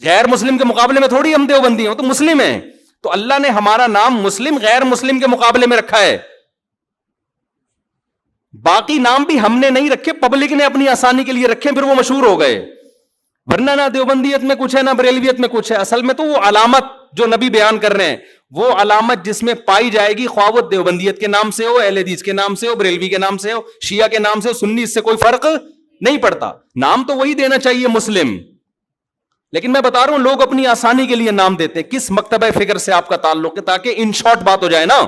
غیر مسلم کے مقابلے میں تھوڑی ہم دیوبندی ہوں, تو مسلم ہیں. تو اللہ نے ہمارا نام مسلم غیر مسلم کے مقابلے میں رکھا ہے. باقی نام بھی ہم نے نہیں رکھے, پبلک نے اپنی آسانی کے لیے رکھے, پھر وہ مشہور ہو گئے. ورنہ نہ دیوبندیت میں کچھ ہے نہ بریلویت میں کچھ ہے. اصل میں تو وہ علامت جو نبی بیان کر رہے ہیں, وہ علامت جس میں پائی جائے گی, خواہ وہ دیوبندیت کے نام سے ہو, اہل حدیث کے نام سے ہو, بریلوی کے نام سے ہو, شیعہ کے نام سے ہو, سنی, اس سے کوئی فرق نہیں پڑتا. نام تو وہی دینا چاہیے مسلم. لیکن میں بتا رہا ہوں لوگ اپنی آسانی کے لیے نام دیتے. کس مکتبہ فکر سے آپ کا تعلق ہے, تاکہ ان شارٹ بات ہو جائے نا.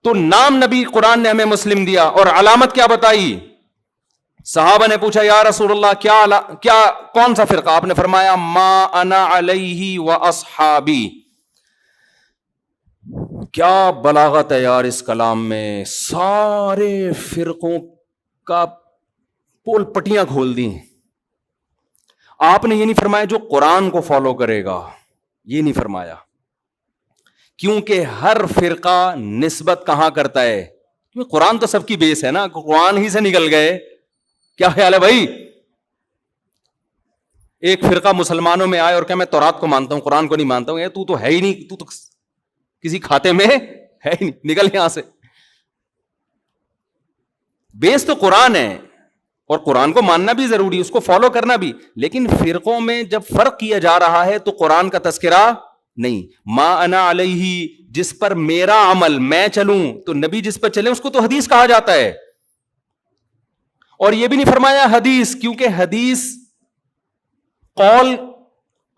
تو نام نبی قرآن نے ہمیں مسلم دیا, اور علامت کیا بتائی؟ صحابہ نے پوچھا یا رسول اللہ کیا کون سا فرقہ؟ آپ نے فرمایا ما انا علیہ و اصحابی. کیا بلاغت ہے یار اس کلام میں, سارے فرقوں کا پول پٹیاں کھول دی. آپ نے یہ نہیں فرمایا جو قرآن کو فالو کرے گا, یہ نہیں فرمایا، کیونکہ ہر فرقہ نسبت کہاں کرتا ہے؟ کیونکہ قرآن تو سب کی بیس ہے نا، قرآن ہی سے نکل گئے. کیا خیال ہے بھائی؟ ایک فرقہ مسلمانوں میں آئے اور کہ میں تورات کو مانتا ہوں قرآن کو نہیں مانتا ہوں، تو ہے ہی نہیں، تو کسی کھاتے میں ہے ہی نہیں، نکل یہاں سے. بیس تو قرآن ہے، اور قرآن کو ماننا بھی ضروری ہے، اس کو فالو کرنا بھی، لیکن فرقوں میں جب فرق کیا جا رہا ہے تو قرآن کا تذکرہ نہیں. ما انا علیہ، جس پر میرا عمل، میں چلوں، تو نبی جس پر چلے اس کو تو حدیث کہا جاتا ہے. اور یہ بھی نہیں فرمایا حدیث، کیونکہ حدیث قول،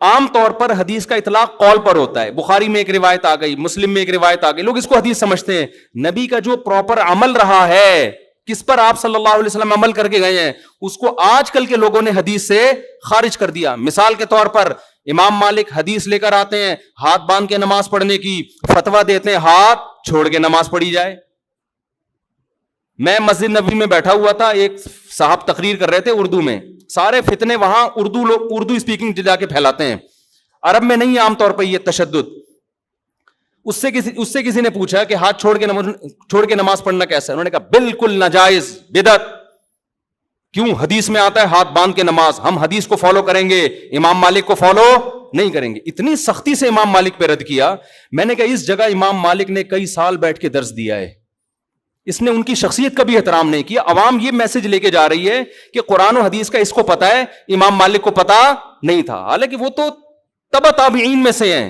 عام طور پر حدیث کا اطلاق قول پر ہوتا ہے. بخاری میں ایک روایت آ گئی، مسلم میں ایک روایت آ گئی، لوگ اس کو حدیث سمجھتے ہیں. نبی کا جو پراپر عمل رہا ہے، کس پر آپ صلی اللہ علیہ وسلم عمل کر کے گئے ہیں، اس کو آج کل کے لوگوں نے حدیث سے خارج کر دیا. مثال کے طور پر امام مالک حدیث لے کر آتے ہیں ہاتھ باندھ کے نماز پڑھنے کی، فتویٰ دیتے ہیں ہاتھ چھوڑ کے نماز پڑھی جائے. میں مسجد نبوی میں بیٹھا ہوا تھا، ایک صاحب تقریر کر رہے تھے اردو میں، سارے فتنے وہاں اردو لوگ اردو اسپیکنگ جا کے پھیلاتے ہیں، عرب میں نہیں عام طور پر یہ تشدد. اس سے کسی نے پوچھا کہ ہاتھ چھوڑ کے نماز پڑھنا کیسا ہے؟ انہوں نے کہا بالکل ناجائز، بدعت. کیوں؟ حدیث میں آتا ہے ہاتھ باندھ کے نماز، ہم حدیث کو فالو کریں گے، امام مالک کو فالو نہیں کریں گے. اتنی سختی سے امام مالک پہ رد کیا. میں نے کہا اس جگہ امام مالک نے کئی سال بیٹھ کے درس دیا ہے، اس نے ان کی شخصیت کا بھی احترام نہیں کیا. عوام یہ میسج لے کے جا رہی ہے کہ قرآن و حدیث کا اس کو پتا ہے، امام مالک کو پتا نہیں تھا، حالانکہ وہ تو تبع تابعین میں سے ہیں.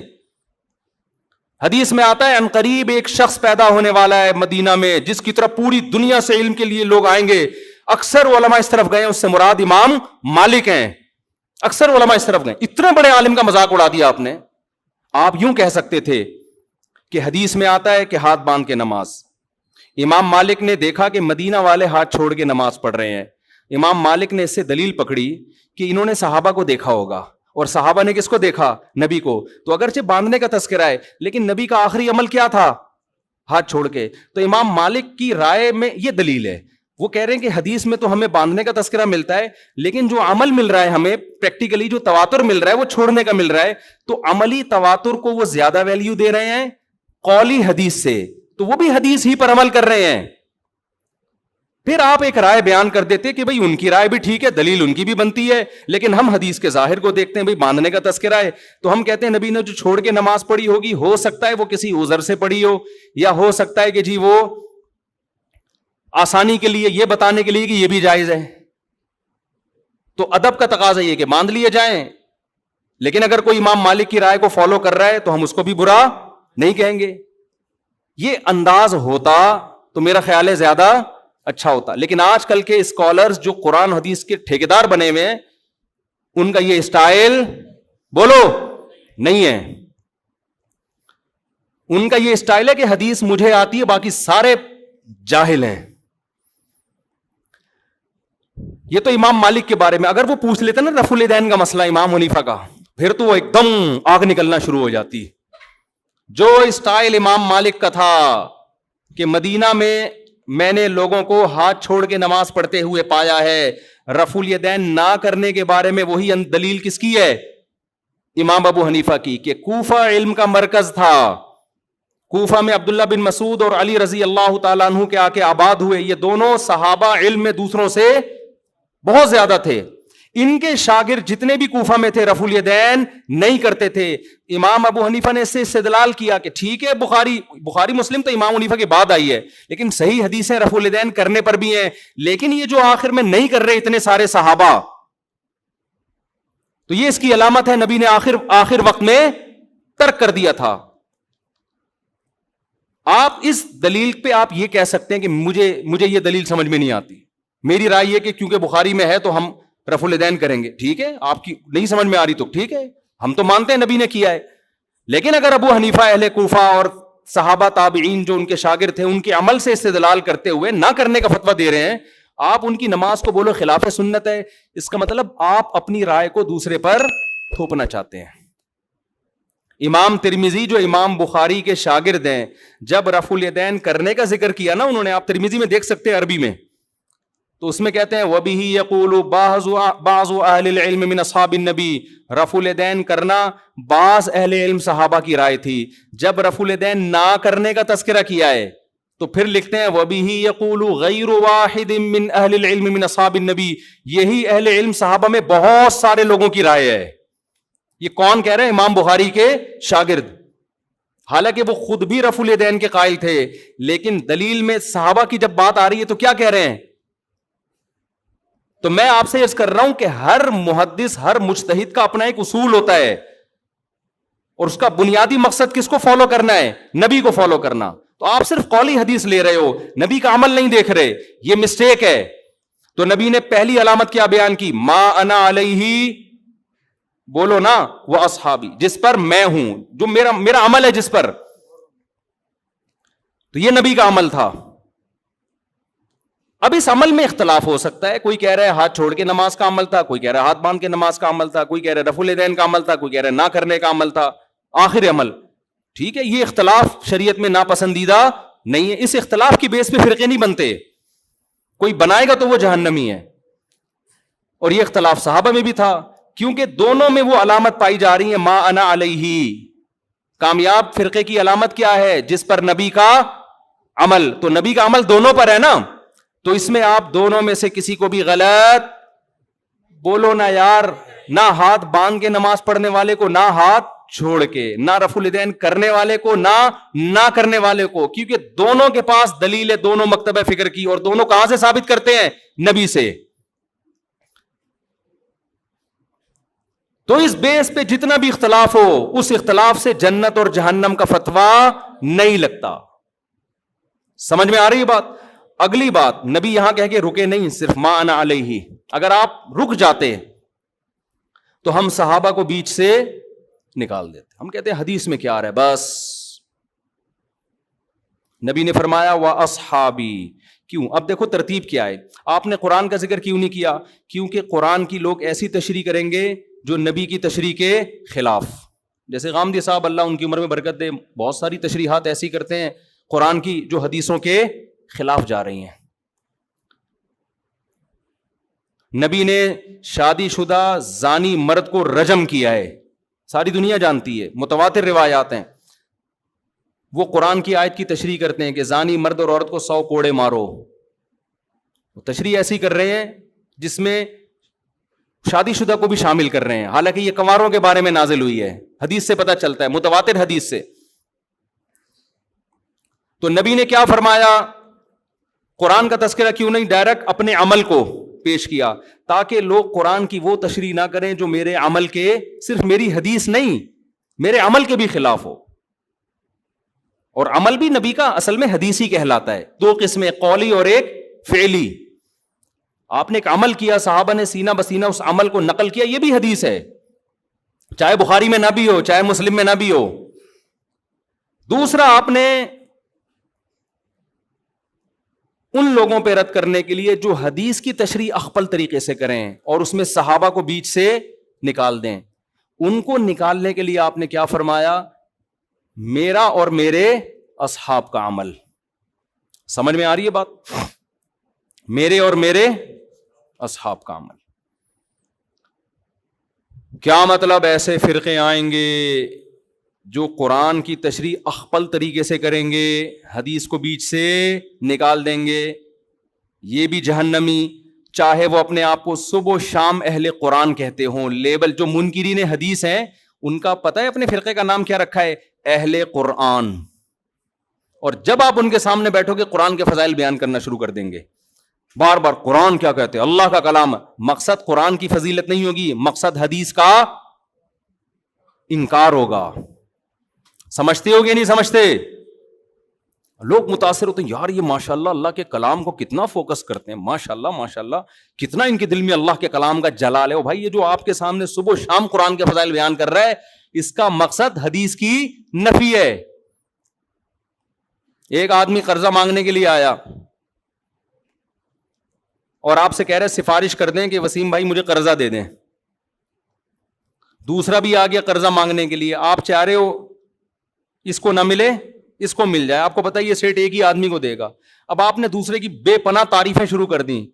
حدیث میں آتا ہے عنقریب ایک شخص پیدا ہونے والا ہے مدینہ میں، جس کی طرف پوری دنیا سے علم کے لیے لوگ آئیں گے. اکثر علماء اس طرف گئے، اس سے مراد امام مالک ہیں. اکثر علماء اس طرف گئے. اتنے بڑے عالم کا مذاق اڑا دیا آپ نے. آپ یوں کہہ سکتے تھے کہ حدیث میں آتا ہے کہ ہاتھ باندھ کے نماز، امام مالک نے دیکھا کہ مدینہ والے ہاتھ چھوڑ کے نماز پڑھ رہے ہیں. امام مالک نے اس سے دلیل پکڑی کہ انہوں نے صحابہ کو دیکھا ہوگا، اور صحابہ نے کس کو دیکھا؟ نبی کو. تو اگرچہ باندھنے کا تذکرہ ہے، لیکن نبی کا آخری عمل کیا تھا؟ ہاتھ چھوڑ کے. تو امام مالک کی رائے میں یہ دلیل ہے. وہ کہہ رہے ہیں کہ حدیث میں تو ہمیں باندھنے کا تذکرہ ملتا ہے، لیکن جو عمل مل رہا ہے ہمیں پریکٹیکلی، جو تواتر مل رہا ہے وہ چھوڑنے کا مل رہا ہے. تو عملی تواتر کو وہ زیادہ ویلیو دے رہے ہیں قولی حدیث سے، تو وہ بھی حدیث ہی پر عمل کر رہے ہیں. پھر آپ ایک رائے بیان کر دیتے کہ بھئی ان کی رائے بھی ٹھیک ہے، دلیل ان کی بھی بنتی ہے، لیکن ہم حدیث کے ظاہر کو دیکھتے ہیں، بھئی باندھنے کا تذکرہ ہے تو ہم کہتے ہیں نبی نے جو چھوڑ کے نماز پڑھی ہوگی، ہو سکتا ہے وہ کسی عذر سے پڑھی ہو، یا ہو سکتا ہے کہ جی وہ آسانی کے لیے، یہ بتانے کے لیے کہ یہ بھی جائز ہے. تو ادب کا تقاضا یہ کہ باندھ لیے جائیں. لیکن اگر کوئی امام مالک کی رائے کو فالو کر رہا ہے تو ہم اس کو بھی برا نہیں کہیں گے. یہ انداز ہوتا تو میرا خیال ہے زیادہ اچھا ہوتا. لیکن آج کل کے اسکالرز جو قرآن حدیث کے ٹھیکیدار بنے ہوئے ہیں، ان کا یہ اسٹائل بولو نہیں ہے. ان کا یہ اسٹائل ہے کہ حدیث مجھے آتی ہے، باقی سارے جاہل ہیں. یہ تو امام مالک کے بارے میں. اگر وہ پوچھ لیتے نا رفع الیدین کا مسئلہ امام حنیفہ کا، پھر تو وہ ایک دم آگ نکلنا شروع ہو جاتی. جو اسٹائل امام مالک کا تھا کہ مدینہ میں نے لوگوں کو ہاتھ چھوڑ کے نماز پڑھتے ہوئے پایا ہے، رفع الیدین نہ کرنے کے بارے میں وہی دلیل کس کی ہے؟ امام ابو حنیفہ کی، کہ کوفہ علم کا مرکز تھا. کوفہ میں عبداللہ بن مسعود اور علی رضی اللہ تعالیٰ عنہ کے آ کے آباد ہوئے. یہ دونوں صحابہ علم میں دوسروں سے بہت زیادہ تھے. ان کے شاگرد جتنے بھی کوفہ میں تھے رفع الیدین نہیں کرتے تھے. امام ابو حنیفہ نے اس سے استدلال کیا کہ ٹھیک ہے بخاری مسلم تو امام حنیفہ کے بعد آئی ہے، لیکن صحیح حدیثیں رفع الیدین کرنے پر بھی ہیں. لیکن یہ جو آخر میں نہیں کر رہے اتنے سارے صحابہ، تو یہ اس کی علامت ہے نبی نے آخر وقت میں ترک کر دیا تھا. آپ اس دلیل پہ آپ یہ کہہ سکتے ہیں کہ مجھے یہ دلیل سمجھ میں نہیں آتی، میری رائے یہ کہ کیونکہ بخاری میں ہے تو ہم رفع الیدین کریں گے. ٹھیک ہے، آپ کی نہیں سمجھ میں آ رہی تو ٹھیک ہے، ہم تو مانتے ہیں نبی نے کیا ہے. لیکن اگر ابو حنیفہ، اہل کوفہ اور صحابہ تابعین جو ان کے شاگرد تھے، ان کے عمل سے استدلال کرتے ہوئے نہ کرنے کا فتویٰ دے رہے ہیں، آپ ان کی نماز کو بولو خلاف سنت ہے، اس کا مطلب آپ اپنی رائے کو دوسرے پر تھوپنا چاہتے ہیں. امام ترمذی جو امام بخاری کے شاگرد ہیں، جب رفع الیدین کرنے کا ذکر کیا نا انہوں نے، آپ ترمذی میں دیکھ سکتے ہیں عربی میں، تو اس میں کہتے ہیں وَبِهِ يَقُولُ بَعْضُ أَهْلِ الْعِلْمِ مِنْ أَصْحَابِ النَّبِي، رفع الیدین کرنا بعض اہل علم صحابہ کی رائے تھی. جب رفع الیدین نہ کرنے کا تذکرہ کیا ہے تو پھر لکھتے ہیں وَبِهِ يَقُولُ غَيْرُ وَاحِدٍ مِّنْ أَهْلِ الْعِلْمِ مِنْ أَصْحَابِ النَّبِي، یہی اہل علم صحابہ میں بہت سارے لوگوں کی رائے ہے. یہ کون کہہ رہے ہیں؟ امام بخاری کے شاگرد. حالانکہ وہ خود بھی رفع الیدین کے قائل تھے، لیکن دلیل میں صحابہ کی جب بات آ رہی ہے تو کیا کہہ رہے ہیں؟ تو میں آپ سے عرض کر رہا ہوں کہ ہر محدث، ہر مجتہد کا اپنا ایک اصول ہوتا ہے، اور اس کا بنیادی مقصد کس کو فالو کرنا ہے؟ نبی کو فالو کرنا. تو آپ صرف قولی حدیث لے رہے ہو، نبی کا عمل نہیں دیکھ رہے، یہ مسٹیک ہے. تو نبی نے پہلی علامت کیا بیان کی؟ ما انا علیہ، بولو نا، وہ اصحابی، جس پر میں ہوں، جو میرا عمل ہے جس پر. تو یہ نبی کا عمل تھا. اب اس عمل میں اختلاف ہو سکتا ہے، کوئی کہہ رہا ہے ہاتھ چھوڑ کے نماز کا عمل تھا، کوئی کہہ رہا ہے ہاتھ باندھ کے نماز کا عمل تھا، کوئی کہہ رہا ہے رفع الیدین کا عمل تھا، کوئی کہہ رہا ہے نہ کرنے کا عمل تھا، آخر عمل. ٹھیک ہے، یہ اختلاف شریعت میں ناپسندیدہ نہیں ہے. اس اختلاف کی بیس پہ فرقے نہیں بنتے، کوئی بنائے گا تو وہ جہنمی ہے. اور یہ اختلاف صحابہ میں بھی تھا، کیونکہ دونوں میں وہ علامت پائی جا رہی ہے ما انا علیہ. کامیاب فرقے کی علامت کیا ہے؟ جس پر نبی کا عمل. تو نبی کا عمل دونوں پر ہے نا، تو اس میں آپ دونوں میں سے کسی کو بھی غلط بولو نا یار. نہ ہاتھ باندھ کے نماز پڑھنے والے کو، نہ ہاتھ چھوڑ کے، نہ رفع الیدین کرنے والے کو، نہ کرنے والے کو، کیونکہ دونوں کے پاس دلیل ہے، دونوں مکتبہ فکر کی، اور دونوں کہاں سے ثابت کرتے ہیں؟ نبی سے. تو اس بیس پہ جتنا بھی اختلاف ہو، اس اختلاف سے جنت اور جہنم کا فتویٰ نہیں لگتا. سمجھ میں آ رہی ہے بات؟ اگلی بات، نبی یہاں کہہ کے رکے نہیں صرف ما انا علیہ. اگر آپ رک جاتے تو ہم صحابہ کو بیچ سے نکال دیتے. ہم کہتے ہیں حدیث میں کیا آ رہا ہے، بس. نبی نے فرمایا وَأَصْحَابِي. کیوں؟ اب دیکھو ترتیب کیا ہے. آپ نے قرآن کا ذکر کیوں نہیں کیا؟ کیونکہ قرآن کی لوگ ایسی تشریح کریں گے جو نبی کی تشریح کے خلاف. جیسے غامدی صاحب، اللہ ان کی عمر میں برکت دے، بہت ساری تشریحات ایسی کرتے ہیں قرآن کی جو حدیثوں کے خلاف جا رہی ہیں. نبی نے شادی شدہ زانی مرد کو رجم کیا ہے، ساری دنیا جانتی ہے، متواتر روایات ہیں. وہ قرآن کی آیت کی تشریح کرتے ہیں کہ زانی مرد اور عورت کو 100 کوڑے مارو. وہ تشریح ایسی کر رہے ہیں جس میں شادی شدہ کو بھی شامل کر رہے ہیں، حالانکہ یہ کنواروں کے بارے میں نازل ہوئی ہے. حدیث سے پتہ چلتا ہے، متواتر حدیث سے. تو نبی نے کیا فرمایا؟ قرآن کا تذکرہ کیوں نہیں ڈائریکٹ اپنے عمل کو پیش کیا، تاکہ لوگ قرآن کی وہ تشریح نہ کریں جو میرے عمل کے، صرف میری حدیث نہیں، میرے عمل کے بھی خلاف ہو. اور عمل بھی نبی کا اصل میں حدیثی کہلاتا ہے. 2 قسمیں، قولی اور ایک فعلی. آپ نے ایک عمل کیا، صحابہ نے سینہ بسینہ اس عمل کو نقل کیا، یہ بھی حدیث ہے، چاہے بخاری میں نہ بھی ہو، چاہے مسلم میں نہ بھی ہو. دوسرا، آپ نے ان لوگوں پہ رد کرنے کے لیے جو حدیث کی تشریح اخپل طریقے سے کریں اور اس میں صحابہ کو بیچ سے نکال دیں، ان کو نکالنے کے لیے آپ نے کیا فرمایا؟ میرا اور میرے اصحاب کا عمل. سمجھ میں آ رہی ہے بات؟ میرے اور میرے اصحاب کا عمل. کیا مطلب؟ ایسے فرقے آئیں گے جو قرآن کی تشریح اخپل طریقے سے کریں گے، حدیث کو بیچ سے نکال دیں گے، یہ بھی جہنمی، چاہے وہ اپنے آپ کو صبح و شام اہل قرآن کہتے ہوں. لیبل جو منکرین حدیث ہیں ان کا پتہ ہے اپنے فرقے کا نام کیا رکھا ہے؟ اہل قرآن. اور جب آپ ان کے سامنے بیٹھو گے قرآن کے فضائل بیان کرنا شروع کر دیں گے، بار بار قرآن کیا کہتے ہیں، اللہ کا کلام. مقصد قرآن کی فضیلت نہیں ہوگی، مقصد حدیث کا انکار ہوگا. سمجھتے ہو گے نہیں سمجھتے؟ لوگ متاثر ہوتے ہیں، یار یہ ماشاءاللہ اللہ کے کلام کو کتنا فوکس کرتے ہیں، ماشاءاللہ ماشاءاللہ کتنا ان کے دل میں اللہ کے کلام کا جلال ہے. بھائی یہ جو آپ کے سامنے صبح و شام قرآن کے فضائل بیان کر رہا ہے، اس کا مقصد حدیث کی نفی ہے. ایک آدمی قرضہ مانگنے کے لیے آیا اور آپ سے کہہ رہے سفارش کر دیں کہ وسیم بھائی مجھے قرضہ دے دیں. دوسرا بھی آ گیا قرضہ مانگنے کے لیے، آپ چاہ رہے ہو اس کو نہ ملے اس کو مل جائے، آپ کو پتہ ہے یہ سیٹ ایک ہی آدمی کو دے گا. اب آپ نے دوسرے کی بے پناہ تعریفیں شروع کر دیں،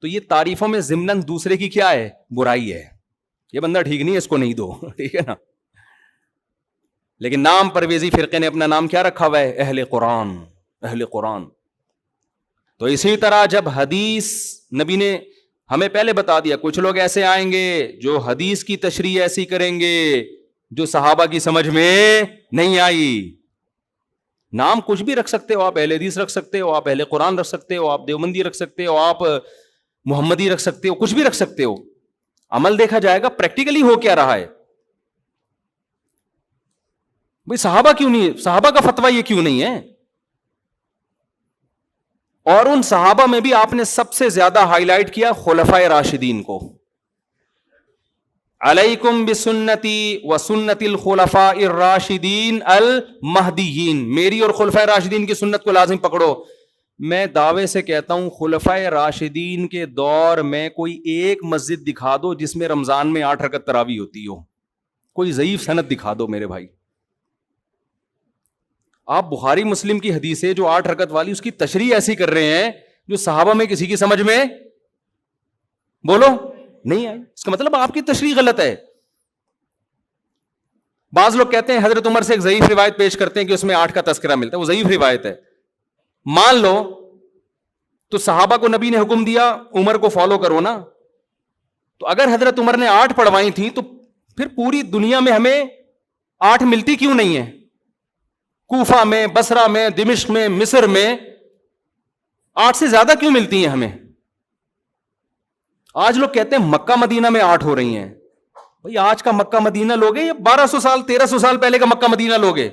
تو یہ تعریفوں میں ضمناً دوسرے کی کیا ہے؟ برائی ہے. یہ بندہ ٹھیک نہیں ہے, اس کو نہیں دو. ٹھیک ہے نا. لیکن نام پرویزی فرقے نے اپنا نام کیا رکھا ہوا ہے؟ اہل قرآن. اہل قرآن. تو اسی طرح جب حدیث نبی نے ہمیں پہلے بتا دیا, کچھ لوگ ایسے آئیں گے جو حدیث کی تشریح ایسی کریں گے جو صحابہ کی سمجھ میں نہیں آئی. نام کچھ بھی رکھ سکتے ہو آپ, اہل حدیث رکھ سکتے ہو آپ, اہل قرآن رکھ سکتے ہو آپ, دیوبندی رکھ سکتے ہو آپ, محمدی رکھ سکتے ہو, کچھ بھی رکھ سکتے ہو. عمل دیکھا جائے گا پریکٹیکلی ہو کیا رہا ہے. بھئی صحابہ کیوں نہیں, صحابہ کا فتویٰ یہ کیوں نہیں ہے؟ اور ان صحابہ میں بھی آپ نے سب سے زیادہ ہائی لائٹ کیا خلفائے راشدین کو. علیکم بسنتی وسنت الخلفاء الراشدین المہدیین, میری اور خلفائے راشدین کی سنت کو لازم پکڑو. میں دعوے سے کہتا ہوں خلفائے راشدین کے دور میں کوئی ایک مسجد دکھا دو جس میں رمضان میں 8 رکعت تراویح ہوتی ہو. کوئی ضعیف سند دکھا دو میرے بھائی. آپ بخاری مسلم کی حدیث ہے جو 8 رکعت والی, اس کی تشریح ایسی کر رہے ہیں جو صحابہ میں کسی کی سمجھ میں بولو نہیں آئی. اس کا مطلب آپ کی تشریح غلط ہے. بعض لوگ کہتے ہیں حضرت عمر سے ایک ضعیف روایت پیش کرتے ہیں کہ اس میں 8 کا تذکرہ ملتا ہے, وہ ضعیف روایت ہے. مان لو تو صحابہ کو نبی نے حکم دیا عمر کو فالو کرو نا, تو اگر حضرت عمر نے 8 پڑھوائی تھی تو پھر پوری دنیا میں ہمیں 8 ملتی کیوں نہیں ہے؟ کوفہ میں, بصرہ میں, دمشق میں, مصر میں 8 سے زیادہ کیوں ملتی ہیں ہمیں؟ آج لوگ کہتے ہیں مکہ مدینہ میں 8 ہو رہی ہیں. بھئی آج کا مکہ مدینہ لوگے یا 1200 سال 1300 سال پہلے کا مکہ مدینہ لوگے؟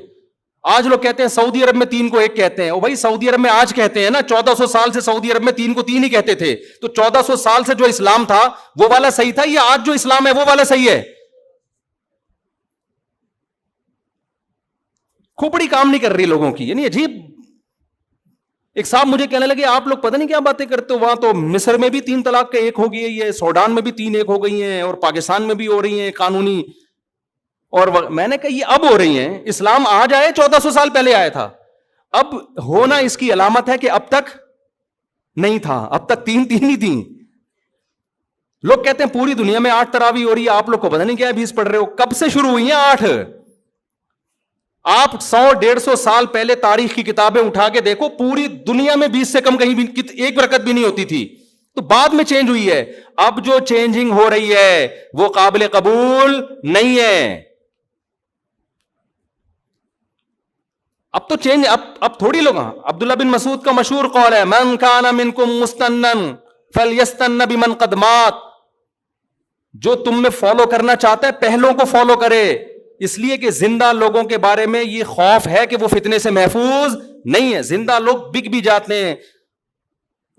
آج لوگ کہتے ہیں سعودی عرب میں 3 کو 1 کہتے ہیں. او بھائی سعودی عرب میں آج کہتے ہیں نا, 1400 سال سے سعودی عرب میں 3 کو 3 ہی کہتے تھے. تو 1400 سال سے جو اسلام تھا وہ والا صحیح تھا یا آج جو اسلام ہے وہ والا صحیح ہے؟ کھوپڑی کام نہیں کر رہی لوگوں کی. یعنی عجیب. ایک صاحب مجھے کہنے لگے آپ لوگ پتہ نہیں کیا باتیں کرتے ہو, وہاں تو مصر میں بھی 3 طلاق کا 1 ہو گئی ہے, سوڈان میں بھی 3 1 ہو گئی ہیں, اور پاکستان میں بھی ہو رہی ہیں قانونی. اور میں نے کہا یہ اب ہو رہی ہیں, اسلام آج آئے 1400 سال پہلے آیا تھا. اب ہونا اس کی علامت ہے کہ اب تک نہیں تھا, اب تک 3 ہی تھیں. لوگ کہتے ہیں پوری دنیا میں 8 تراویح ہو رہی ہے, آپ لوگ کو پتہ نہیں کیا 20 پڑھ رہے ہو. کب سے شروع ہوئی ہیں 8؟ آپ 100-150 سال پہلے تاریخ کی کتابیں اٹھا کے دیکھو, پوری دنیا میں 20 سے کم کہیں بھی 1 رکعت بھی نہیں ہوتی تھی. تو بعد میں چینج ہوئی ہے. اب جو چینجنگ ہو رہی ہے وہ قابل قبول نہیں ہے. اب تو چینج, اب تھوڑی لوگ. عبداللہ بن مسعود کا مشہور قول ہے من کان منکم مستنن فلیستن بمن قد مات. جو تم میں فالو کرنا چاہتا ہے پہلوں کو فالو کرے, اس لیے کہ زندہ لوگوں کے بارے میں یہ خوف ہے کہ وہ فتنے سے محفوظ نہیں ہے. زندہ لوگ بک بھی جاتے ہیں,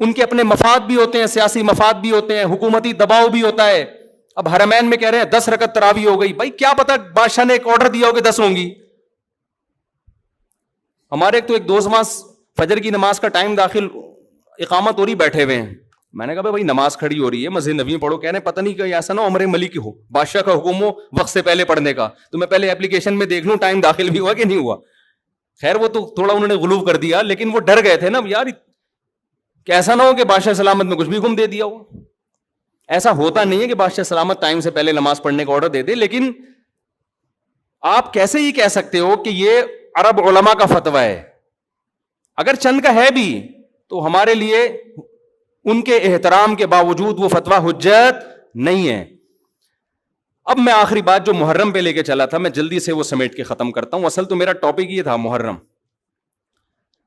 ان کے اپنے مفاد بھی ہوتے ہیں, سیاسی مفاد بھی ہوتے ہیں, حکومتی دباؤ بھی ہوتا ہے. اب حرمین میں کہہ رہے ہیں 10 رکعت تراویح ہو گئی. بھائی کیا پتا بادشاہ نے ایک آرڈر دیا ہو کہ 10 ہوں گی. ہمارے ایک دوست وہاں فجر کی نماز کا ٹائم داخل اقامت ہو رہی, بیٹھے ہوئے ہیں. میں نے کہا بھائی نماز کھڑی ہو رہی ہے, مسجد نبی میں پڑھو. کہنے پتہ نہیں کہ ایسا نہ عمر ملک ہو, بادشاہ کا حکم ہو وقت سے پہلے پڑھنے کا, تو میں پہلے اپلیکیشن میں دیکھ لوں ٹائم داخل بھی ہوا کہ نہیں ہوا. خیر وہ تو تھوڑا انہوں نے غلو کر دیا, لیکن وہ ڈر گئے تھے نا یار کہ ایسا نہ ہو کہ بادشاہ سلامت میں کچھ بھی حکم دے دیا ہو. ایسا ہوتا نہیں ہے کہ بادشاہ سلامت ٹائم سے پہلے نماز پڑھنے کا آرڈر دے دے. لیکن آپ کیسے یہ کہہ سکتے ہو کہ یہ عرب علماء کا فتویٰ ہے؟ اگر چند کا ہے بھی تو ہمارے لیے ان کے احترام کے باوجود وہ فتویٰ حجت نہیں ہے. اب میں آخری بات جو محرم پہ لے کے چلا تھا, میں جلدی سے وہ سمیٹ کے ختم کرتا ہوں. اصل تو میرا ٹاپک یہ تھا محرم.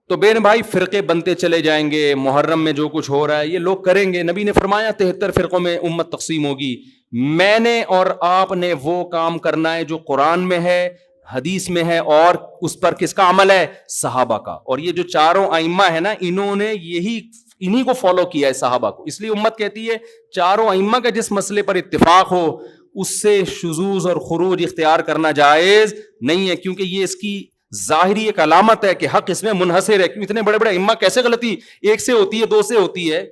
تو بہن بھائی فرقے بنتے چلے جائیں گے, محرم میں جو کچھ ہو رہا ہے یہ لوگ کریں گے. نبی نے فرمایا 73 فرقوں میں امت تقسیم ہوگی. میں نے اور آپ نے وہ کام کرنا ہے جو قرآن میں ہے, حدیث میں ہے, اور اس پر کس کا عمل ہے؟ صحابہ کا. اور یہ جو چاروں ائمہ ہے نا, انہوں نے انہی کو فالو کیا ہے, صحابہ کو. اس لیے امت کہتی ہے چاروں ائمہ کا جس مسئلے پر اتفاق ہو اس سے شذوذ اور خروج اختیار کرنا جائز نہیں ہے, کیونکہ یہ اس کی ظاہری ایک علامت ہے کہ حق اس میں منحصر ہے. کیوں اتنے بڑے بڑے ائمہ کیسے غلطی ایک سے ہوتی ہے, 2 سے ہوتی ہے,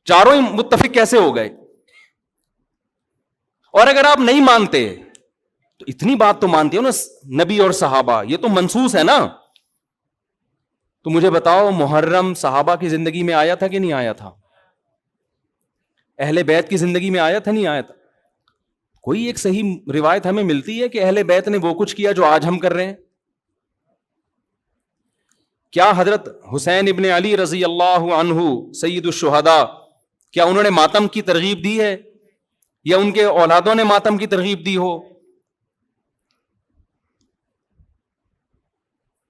چاروں متفق کیسے ہو گئے؟ اور اگر آپ نہیں مانتے تو اتنی بات تو مانتے ہو نا, نبی اور صحابہ یہ تو منسوس ہے نا. تو مجھے بتاؤ محرم صحابہ کی زندگی میں آیا تھا کہ نہیں آیا تھا؟ اہل بیت کی زندگی میں آیا تھا نہیں آیا تھا؟ کوئی ایک صحیح روایت ہمیں ملتی ہے کہ اہل بیت نے وہ کچھ کیا جو آج ہم کر رہے ہیں؟ کیا حضرت حسین ابن علی رضی اللہ عنہ سید الشہداء کیا انہوں نے ماتم کی ترغیب دی ہے یا ان کے اولادوں نے ماتم کی ترغیب دی ہو؟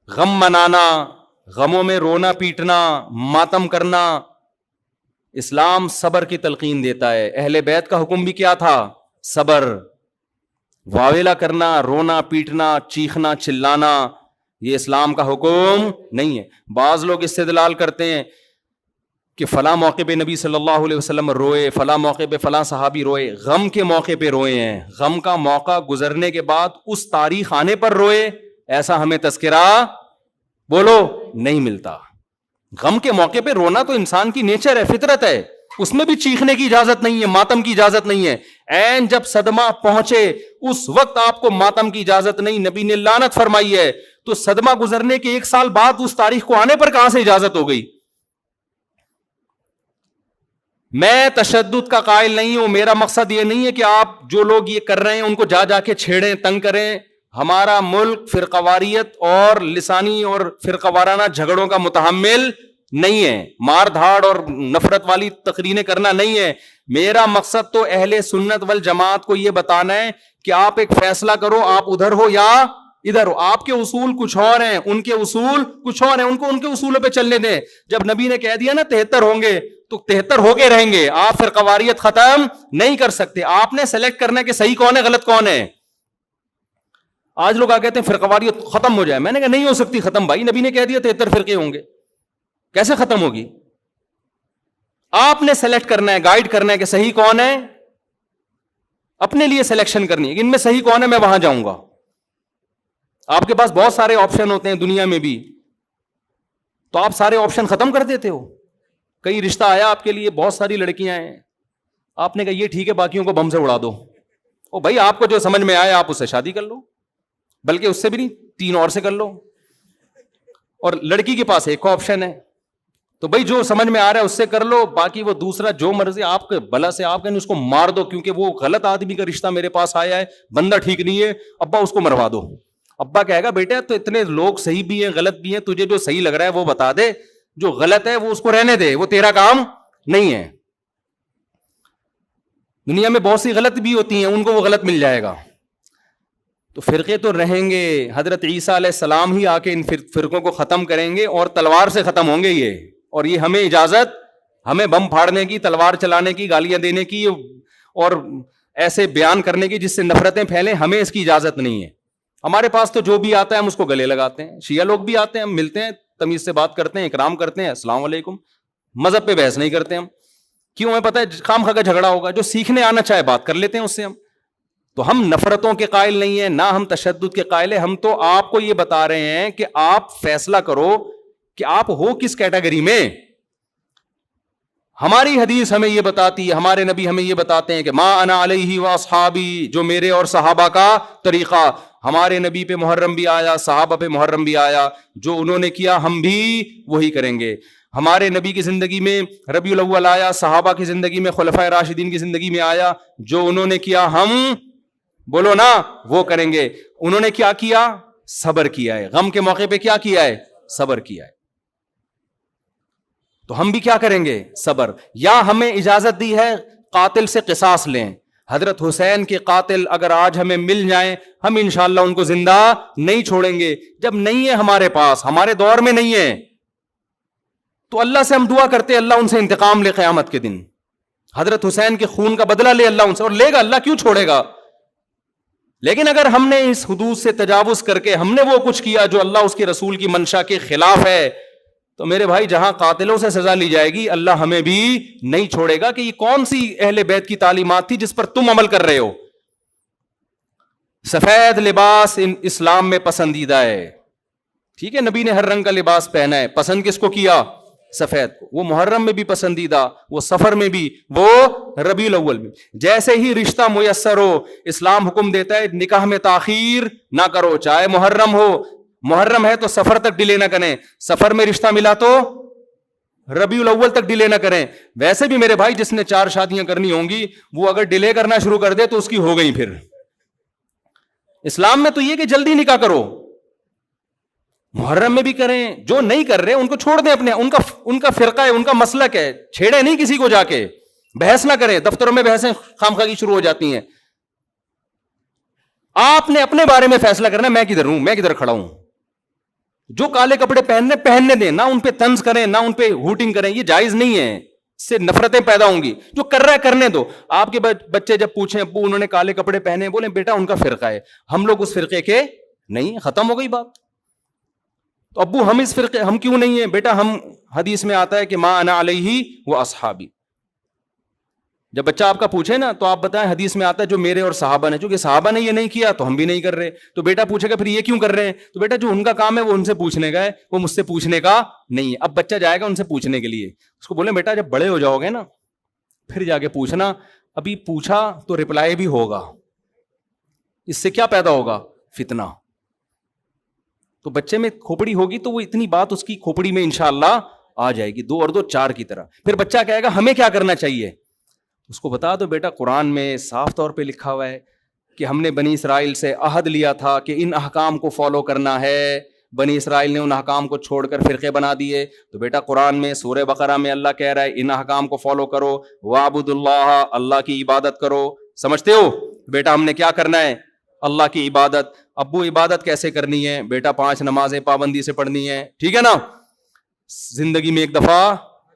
غم منانا، غموں میں رونا پیٹنا، ماتم کرنا، اسلام صبر کی تلقین دیتا ہے. اہل بیت کا حکم بھی کیا تھا؟ صبر. واویلا کرنا، رونا پیٹنا، چیخنا چلانا یہ اسلام کا حکم نہیں ہے. بعض لوگ استدلال کرتے ہیں کہ فلاں موقع پہ نبی صلی اللہ علیہ وسلم روئے، فلاں موقع پہ فلاں صحابی روئے. غم کے موقع پہ روئے ہیں، غم کا موقع گزرنے کے بعد اس تاریخ آنے پر روئے، ایسا ہمیں تذکرہ بولو نہیں ملتا. غم کے موقع پہ رونا تو انسان کی نیچر ہے، فطرت ہے، اس میں بھی چیخنے کی اجازت نہیں ہے، ماتم کی اجازت نہیں ہے. این جب صدمہ پہنچے اس وقت آپ کو ماتم کی اجازت نہیں، نبی نے لعنت فرمائی ہے. تو صدمہ گزرنے کے 1 سال بعد اس تاریخ کو آنے پر کہاں سے اجازت ہو گئی؟ میں تشدد کا قائل نہیں ہوں، میرا مقصد یہ نہیں ہے کہ آپ جو لوگ یہ کر رہے ہیں ان کو جا جا کے چھیڑیں، تنگ کریں. ہمارا ملک فرقواریت اور لسانی اور فرقہ وارانہ جھگڑوں کا متحمل نہیں ہے، مار دھاڑ اور نفرت والی تقریریں کرنا نہیں ہے. میرا مقصد تو اہل سنت والجماعت کو یہ بتانا ہے کہ آپ ایک فیصلہ کرو، آپ ادھر ہو یا ادھر ہو. آپ کے اصول کچھ اور ہیں، ان کے اصول کچھ اور ہیں، ان کو ان کے اصولوں پہ چلنے دیں. جب نبی نے کہہ دیا نا 73 ہوں گے تو 73 ہو کے رہیں گے. آپ فرقہ واریت ختم نہیں کر سکتے. آپ نے سلیکٹ کرنا ہے کہ صحیح کون ہے غلط کون ہے. آج لوگ آ کہتے ہیں فرقہ واریت ختم ہو جائے. میں نے کہا نہیں ہو سکتی ختم بھائی، نبی نے کہہ دیا 73 فرقے ہوں گے، کیسے ختم ہوگی؟ آپ نے سلیکٹ کرنا ہے، گائیڈ کرنا ہے کہ صحیح کون ہے، اپنے لیے سلیکشن کرنی ہے کہ ان میں صحیح کون ہے، میں وہاں جاؤں گا. آپ کے پاس بہت سارے آپشن ہوتے ہیں دنیا میں بھی، تو آپ سارے آپشن ختم کر دیتے ہو. کئی رشتہ آیا آپ کے لیے، بہت ساری لڑکیاں ہیں، آپ نے کہا یہ ٹھیک ہے باقیوں کو بم سے اڑا دو. او بھائی آپ کو جو سمجھ میں آیا آپ اس سے شادی کر لو، بلکہ اس سے بھی نہیں 3 اور سے کر لو. اور لڑکی کے پاس ایک آپشن ہے، تو بھائی جو سمجھ میں آ رہا ہے اس سے کر لو، باقی وہ دوسرا جو مرضی آپ کے بلا سے آپ کہیں اس کو مار دو، کیونکہ وہ غلط آدمی کا رشتہ میرے پاس آیا ہے، بندہ ٹھیک نہیں ہے، ابا اس کو مروا دو. ابا کہے گا بیٹا تو اتنے لوگ صحیح بھی ہیں غلط بھی ہیں، تجھے جو صحیح لگ رہا ہے وہ بتا دے، جو غلط ہے وہ اس کو رہنے دے، وہ تیرا کام نہیں ہے. دنیا میں بہت سی غلط بھی ہوتی ہیں، ان کو وہ غلط مل جائے گا. تو فرقے تو رہیں گے، حضرت عیسیٰ علیہ السلام ہی آ کے ان فرقوں کو ختم کریں گے، اور تلوار سے ختم ہوں گے یہ. اور یہ ہمیں اجازت، ہمیں بم پھاڑنے کی، تلوار چلانے کی، گالیاں دینے کی اور ایسے بیان کرنے کی جس سے نفرتیں پھیلیں، ہمیں اس کی اجازت نہیں ہے. ہمارے پاس تو جو بھی آتا ہے ہم اس کو گلے لگاتے ہیں. شیعہ لوگ بھی آتے ہیں، ہم ملتے ہیں، تمیز سے بات کرتے ہیں، اکرام کرتے ہیں، السلام علیکم. مذہب پہ بحث نہیں کرتے ہم. کیوں؟ ہمیں پتہ ہے خام خواہ کا جھگڑا ہوگا. جو سیکھنے آنا چاہے بات کر لیتے ہیں اس سے ہم. تو ہم نفرتوں کے قائل نہیں ہیں، نہ ہم تشدد کے قائل ہیں. ہم تو آپ کو یہ بتا رہے ہیں کہ آپ فیصلہ کرو کہ آپ ہو کس کیٹیگری میں. ہماری حدیث ہمیں یہ بتاتی ہے، ہمارے نبی ہمیں یہ بتاتے ہیں کہ ما انا علیہ واصحابی، جو میرے اور صحابہ کا طریقہ. ہمارے نبی پہ محرم بھی آیا، صحابہ پہ محرم بھی آیا، جو انہوں نے کیا ہم بھی وہی کریں گے. ہمارے نبی کی زندگی میں ربیع الاول آیا، صحابہ کی زندگی میں خلفائے راشدین کی زندگی میں آیا، جو انہوں نے کیا ہم بولو نا وہ کریں گے. انہوں نے کیا کیا؟ صبر کیا ہے. غم کے موقع پہ کیا کیا ہے؟ صبر کیا ہے. تو ہم بھی کیا کریں گے؟ صبر. یا ہمیں اجازت دی ہے قاتل سے قصاص لیں. حضرت حسین کے قاتل اگر آج ہمیں مل جائیں، ہم انشاءاللہ ان کو زندہ نہیں چھوڑیں گے. جب نہیں ہے ہمارے پاس، ہمارے دور میں نہیں ہے، تو اللہ سے ہم دعا کرتے اللہ ان سے انتقام لے قیامت کے دن. حضرت حسین کے خون کا بدلہ لے اللہ ان سے، اور لے گا، اللہ کیوں چھوڑے گا. لیکن اگر ہم نے اس حدود سے تجاوز کر کے ہم نے وہ کچھ کیا جو اللہ اس کے رسول کی منشا کے خلاف ہے، تو میرے بھائی جہاں قاتلوں سے سزا لی جائے گی، اللہ ہمیں بھی نہیں چھوڑے گا کہ یہ کون سی اہل بیت کی تعلیمات تھی جس پر تم عمل کر رہے ہو. سفید لباس اسلام میں پسندیدہ ہے، ٹھیک ہے، نبی نے ہر رنگ کا لباس پہنا ہے. پسند کس کو کیا؟ سفید کو. وہ محرم میں بھی پسندیدہ، وہ سفر میں بھی، وہ ربیع الاول میں. جیسے ہی رشتہ میسر ہو، اسلام حکم دیتا ہے نکاح میں تاخیر نہ کرو، چاہے محرم ہو. محرم ہے تو سفر تک ڈیلے نہ کریں، سفر میں رشتہ ملا تو ربیع الاول تک ڈیلے نہ کریں. ویسے بھی میرے بھائی جس نے 4 شادیاں کرنی ہوں گی وہ اگر ڈیلے کرنا شروع کر دے تو اس کی ہو گئی. پھر اسلام میں تو یہ کہ جلدی نکاح کرو. محرم میں بھی کریں, جو نہیں کر رہے ان کو چھوڑ دیں, اپنے ان کا فرقہ ہے, ان کا مسلک ہے, چھیڑے نہیں کسی کو, جا کے بحث نہ کریں. دفتروں میں بحثیں خامخواہی شروع ہو جاتی ہیں. آپ نے اپنے بارے میں فیصلہ کرنا ہے, میں کدھر ہوں, میں کدھر کھڑا ہوں. جو کالے کپڑے پہننے دیں, نہ ان پہ طنز کریں, نہ ان پہ ہوٹنگ کریں, یہ جائز نہیں ہے. اس سے نفرتیں پیدا ہوں گی. جو کر رہا ہے کرنے دو. آپ کے بچے جب پوچھیں ابو انہوں نے کالے کپڑے پہنے, بولیں بیٹا ان کا فرقہ ہے, ہم لوگ اس فرقے کے نہیں, ختم ہو گئی بات. تو ابو ہم اس فرقے, ہم کیوں نہیں ہیں بیٹا؟ ہم حدیث میں آتا ہے کہ ما انا علیہ و اصحابی. جب بچہ آپ کا پوچھے نا تو آپ بتائیں حدیث میں آتا ہے جو میرے اور صحابہ نے, چونکہ صحابہ نے یہ نہیں کیا تو ہم بھی نہیں کر رہے. تو بیٹا پوچھے گا پھر یہ کیوں کر رہے ہیں؟ تو بیٹا جو ان کا کام ہے وہ ان سے پوچھنے کا ہے, وہ مجھ سے پوچھنے کا نہیں ہے. اب بچہ جائے گا ان سے پوچھنے کے لیے, اس کو بولیں بیٹا جب بڑے ہو جاؤ گے نا پھر جا کے پوچھنا, ابھی پوچھا تو رپلائی بھی ہوگا, اس سے کیا پیدا ہوگا؟ فتنہ. تو بچے میں کھوپڑی ہوگی تو وہ اتنی بات اس کی کھوپڑی میں انشاءاللہ آ جائے گی, 2 اور 2 4 کی طرح. پھر بچہ کہے گا ہمیں کیا کرنا چاہیے؟ اس کو بتا دو بیٹا قرآن میں صاف طور پہ لکھا ہوا ہے کہ ہم نے بنی اسرائیل سے عہد لیا تھا کہ ان احکام کو فالو کرنا ہے. بنی اسرائیل نے ان احکام کو چھوڑ کر فرقے بنا دیے. تو بیٹا قرآن میں سورہ بقرہ میں اللہ کہہ رہا ہے ان احکام کو فالو کرو, وَاعْبُدُوا اللَّهَ, اللہ کی عبادت کرو. سمجھتے ہو بیٹا ہم نے کیا کرنا ہے؟ اللہ کی عبادت. ابو عبادت کیسے کرنی ہے؟ بیٹا 5 نمازیں پابندی سے پڑھنی ہے, ٹھیک ہے نا. زندگی میں 1 دفعہ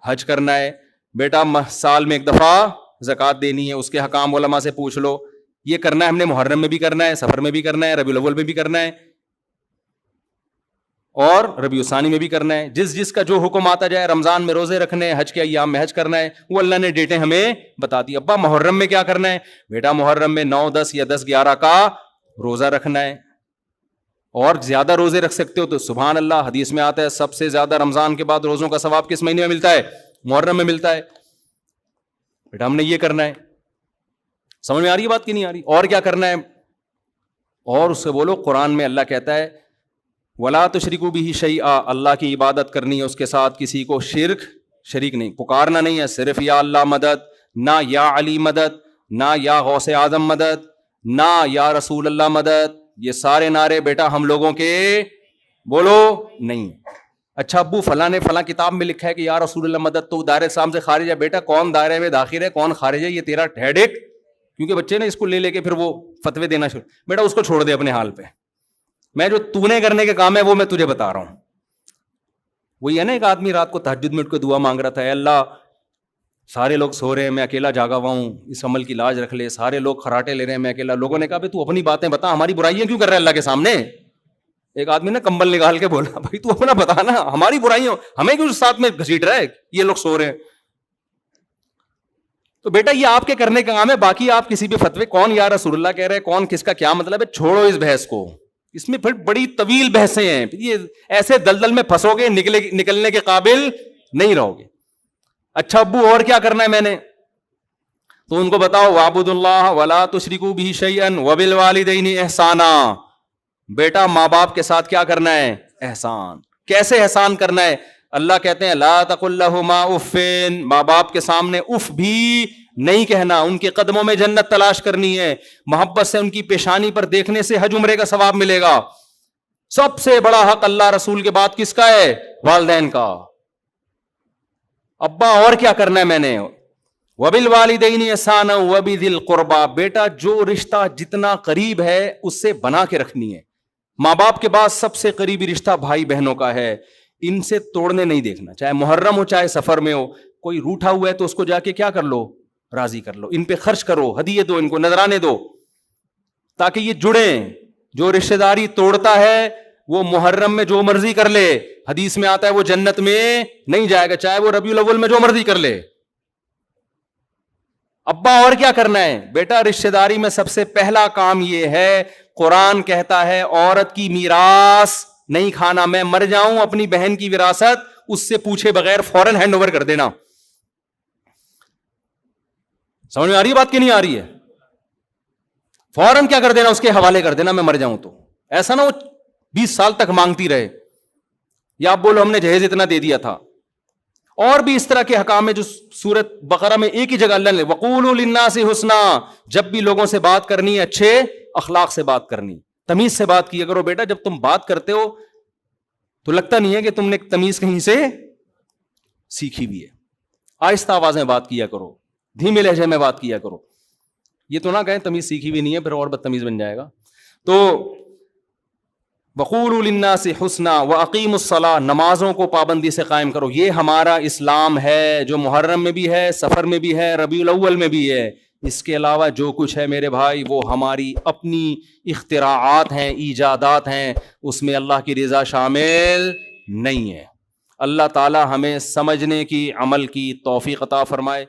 حج کرنا ہے بیٹا, سال میں 1 دفعہ زکوٰۃ دینی ہے, اس کے حکام علماء سے پوچھ لو. یہ کرنا ہے ہم نے, محرم میں بھی کرنا ہے, سفر میں بھی کرنا ہے, ربیع الاول میں بھی کرنا ہے, اور ربیع الثانی میں بھی کرنا ہے. جس کا جو حکم آتا جائے, رمضان میں روزے رکھنے ہیں, حج کے ایام میں حج کرنا ہے, وہ اللہ نے ڈیٹیں ہمیں بتا دی. ابا محرم میں کیا کرنا ہے؟ بیٹا محرم میں 9 10 یا 10 11 کا روزہ رکھنا ہے, اور زیادہ روزے رکھ سکتے ہو تو سبحان اللہ. حدیث میں آتا ہے سب سے زیادہ رمضان کے بعد روزوں کا ثواب کس مہینے میں ملتا ہے؟ محرم میں ملتا ہے. بیٹا ہم نے یہ کرنا ہے. سمجھ میں آ رہی ہے بات کی نہیں آ رہی؟ اور کیا کرنا ہے؟ اور اس سے بولو قرآن میں اللہ کہتا ہے وَلَا تُشْرِكُوا بِهِ شَيْئًا, اللہ کی عبادت کرنی ہے, اس کے ساتھ کسی کو شریک نہیں, پکارنا نہیں ہے صرف یا اللہ مدد, نہ یا علی مدد, نہ یا غوث اعظم مدد, نہ یا رسول اللہ مدد. یہ سارے نعرے بیٹا ہم لوگوں کے بولو نہیں. اچھا ابو فلاں نے فلاں کتاب میں لکھا ہے کہ یا رسول اللہ مدد تو دائرے اسلام سے خارج ہے. بیٹا کون دائرے میں داخل ہے کون خارج ہے یہ تیرا ہیڈ ایک, کیونکہ بچے نے اس کو لے کے پھر وہ فتوے دینا شروع. بیٹا اس کو چھوڑ دے اپنے حال پہ, میں جو تو نے کرنے کے کام ہے وہ میں تجھے بتا رہا ہوں. وہی ہے نا, ایک آدمی رات کو تہجد میں اٹھ کے دعا مانگ رہا تھا, اے اللہ سارے لوگ سو رہے ہیں میں اکیلا جاگا ہوا ہوں, اس عمل کی لاج رکھ لے, سارے لوگ خراٹے لے رہے ہیں میں اکیلا. لوگوں نے کہا بھائی تو اپنی باتیں بتا, ہماری برائیاں کیوں کر رہا ہے اللہ کے سامنے؟ ایک آدمی نے کمبل نکال کے بولا بھائی تو اپنا بتا نا, ہماری برائیاں ہمیں کیوں ساتھ میں گھسیٹ رہا ہے, یہ لوگ سو رہے ہیں. تو بیٹا یہ آپ کے کرنے کا کام ہے, باقی آپ کسی بھی فتوے کون یا رسول اللہ کہہ رہے کون کس کا کیا مطلب ہے, چھوڑو اس بحث کو. اس میں پھر بڑی طویل بحثیں ہیں, یہ ایسے دلدل میں پھنسو گے نکلنے کے قابل نہیں رہو گے. اچھا ابو اور کیا کرنا ہے میں نے؟ تو ان کو بتاؤ وَاعْبُدُوا اللَّهَ وَلَا تُشْرِكُوا بِهِ شَيْئًا وَبِالْوَالِدَيْنِ احسانا. بیٹا ماں باپ کے ساتھ کیا کرنا ہے؟ احسان. کیسے احسان کرنا ہے؟ اللہ کہتے ہیں لا تقل لهما اف, ماں باپ کے سامنے اف بھی نہیں کہنا, ان کے قدموں میں جنت تلاش کرنی ہے, محبت سے ان کی پیشانی پر دیکھنے سے حج عمرے کا ثواب ملے گا. سب سے بڑا حق اللہ رسول کے بعد کس کا ہے؟ والدین کا. ابا اور کیا کرنا ہے میں نے؟ وَبِالْوَالِدَيْنِ إِحْسَانًا وَبِذِي الْقُرْبَى, بیٹا جو رشتہ جتنا قریب ہے اس سے بنا کے رکھنی ہے. ماں باپ کے بعد سب سے قریبی رشتہ بھائی بہنوں کا ہے, ان سے توڑنے نہیں دیکھنا, چاہے محرم ہو چاہے سفر میں ہو. کوئی روٹھا ہوا ہے تو اس کو جا کے کیا کر لو؟ راضی کر لو, ان پہ خرچ کرو, ہدیے دو, ان کو نذرانے دو, تاکہ یہ جڑیں. جو رشتہ داری توڑتا ہے وہ محرم میں جو مرضی کر لے, حدیث میں آتا ہے وہ جنت میں نہیں جائے گا, چاہے وہ ربیع الاول میں جو مرضی کر لے. ابا اور کیا کرنا ہے؟ بیٹا رشتہ داری میں سب سے پہلا کام یہ ہے, قرآن کہتا ہے عورت کی میراث نہیں کھانا. میں مر جاؤں اپنی بہن کی وراثت اس سے پوچھے بغیر فوراً ہینڈ اوور کر دینا. سمجھ میں آ رہی ہے بات کی نہیں آ رہی ہے؟ فوراً کیا کر دینا, اس کے حوالے کر دینا میں مر جاؤں تو. ایسا نہ وہ 20 سال تک مانگتی رہے, یا آپ بولو ہم نے جہیز اتنا دے دیا تھا اور بھی اس طرح کے حکام ہے جو سورۃ بقرہ میں ایک ہی جگہ اللہ نے وَقُولُوا لِلنَّاسِ حُسْنًا، جب بھی لوگوں سے بات کرنی ہے اچھے اخلاق سے بات کرنی، تمیز سے بات کیا کرو بیٹا. جب تم بات کرتے ہو تو لگتا نہیں ہے کہ تم نے تمیز کہیں سے سیکھی بھی ہے. آہستہ آواز میں بات کیا کرو، دھیمے لہجے میں بات کیا کرو. یہ تو نہ کہیں تمیز سیکھی بھی نہیں ہے پھر اور بدتمیز بن جائے گا. تو وَقُولُوا لِلنَّاسِ حُسْنًا وَأَقِیمُوا الصَّلَاةَ، نمازوں کو پابندی سے قائم کرو. یہ ہمارا اسلام ہے جو محرم میں بھی ہے، سفر میں بھی ہے، ربیع الاول میں بھی ہے. اس کے علاوہ جو کچھ ہے میرے بھائی وہ ہماری اپنی اختراعات ہیں، ایجادات ہیں، اس میں اللہ کی رضا شامل نہیں ہے. اللہ تعالی ہمیں سمجھنے کی، عمل کی توفیق عطا فرمائے.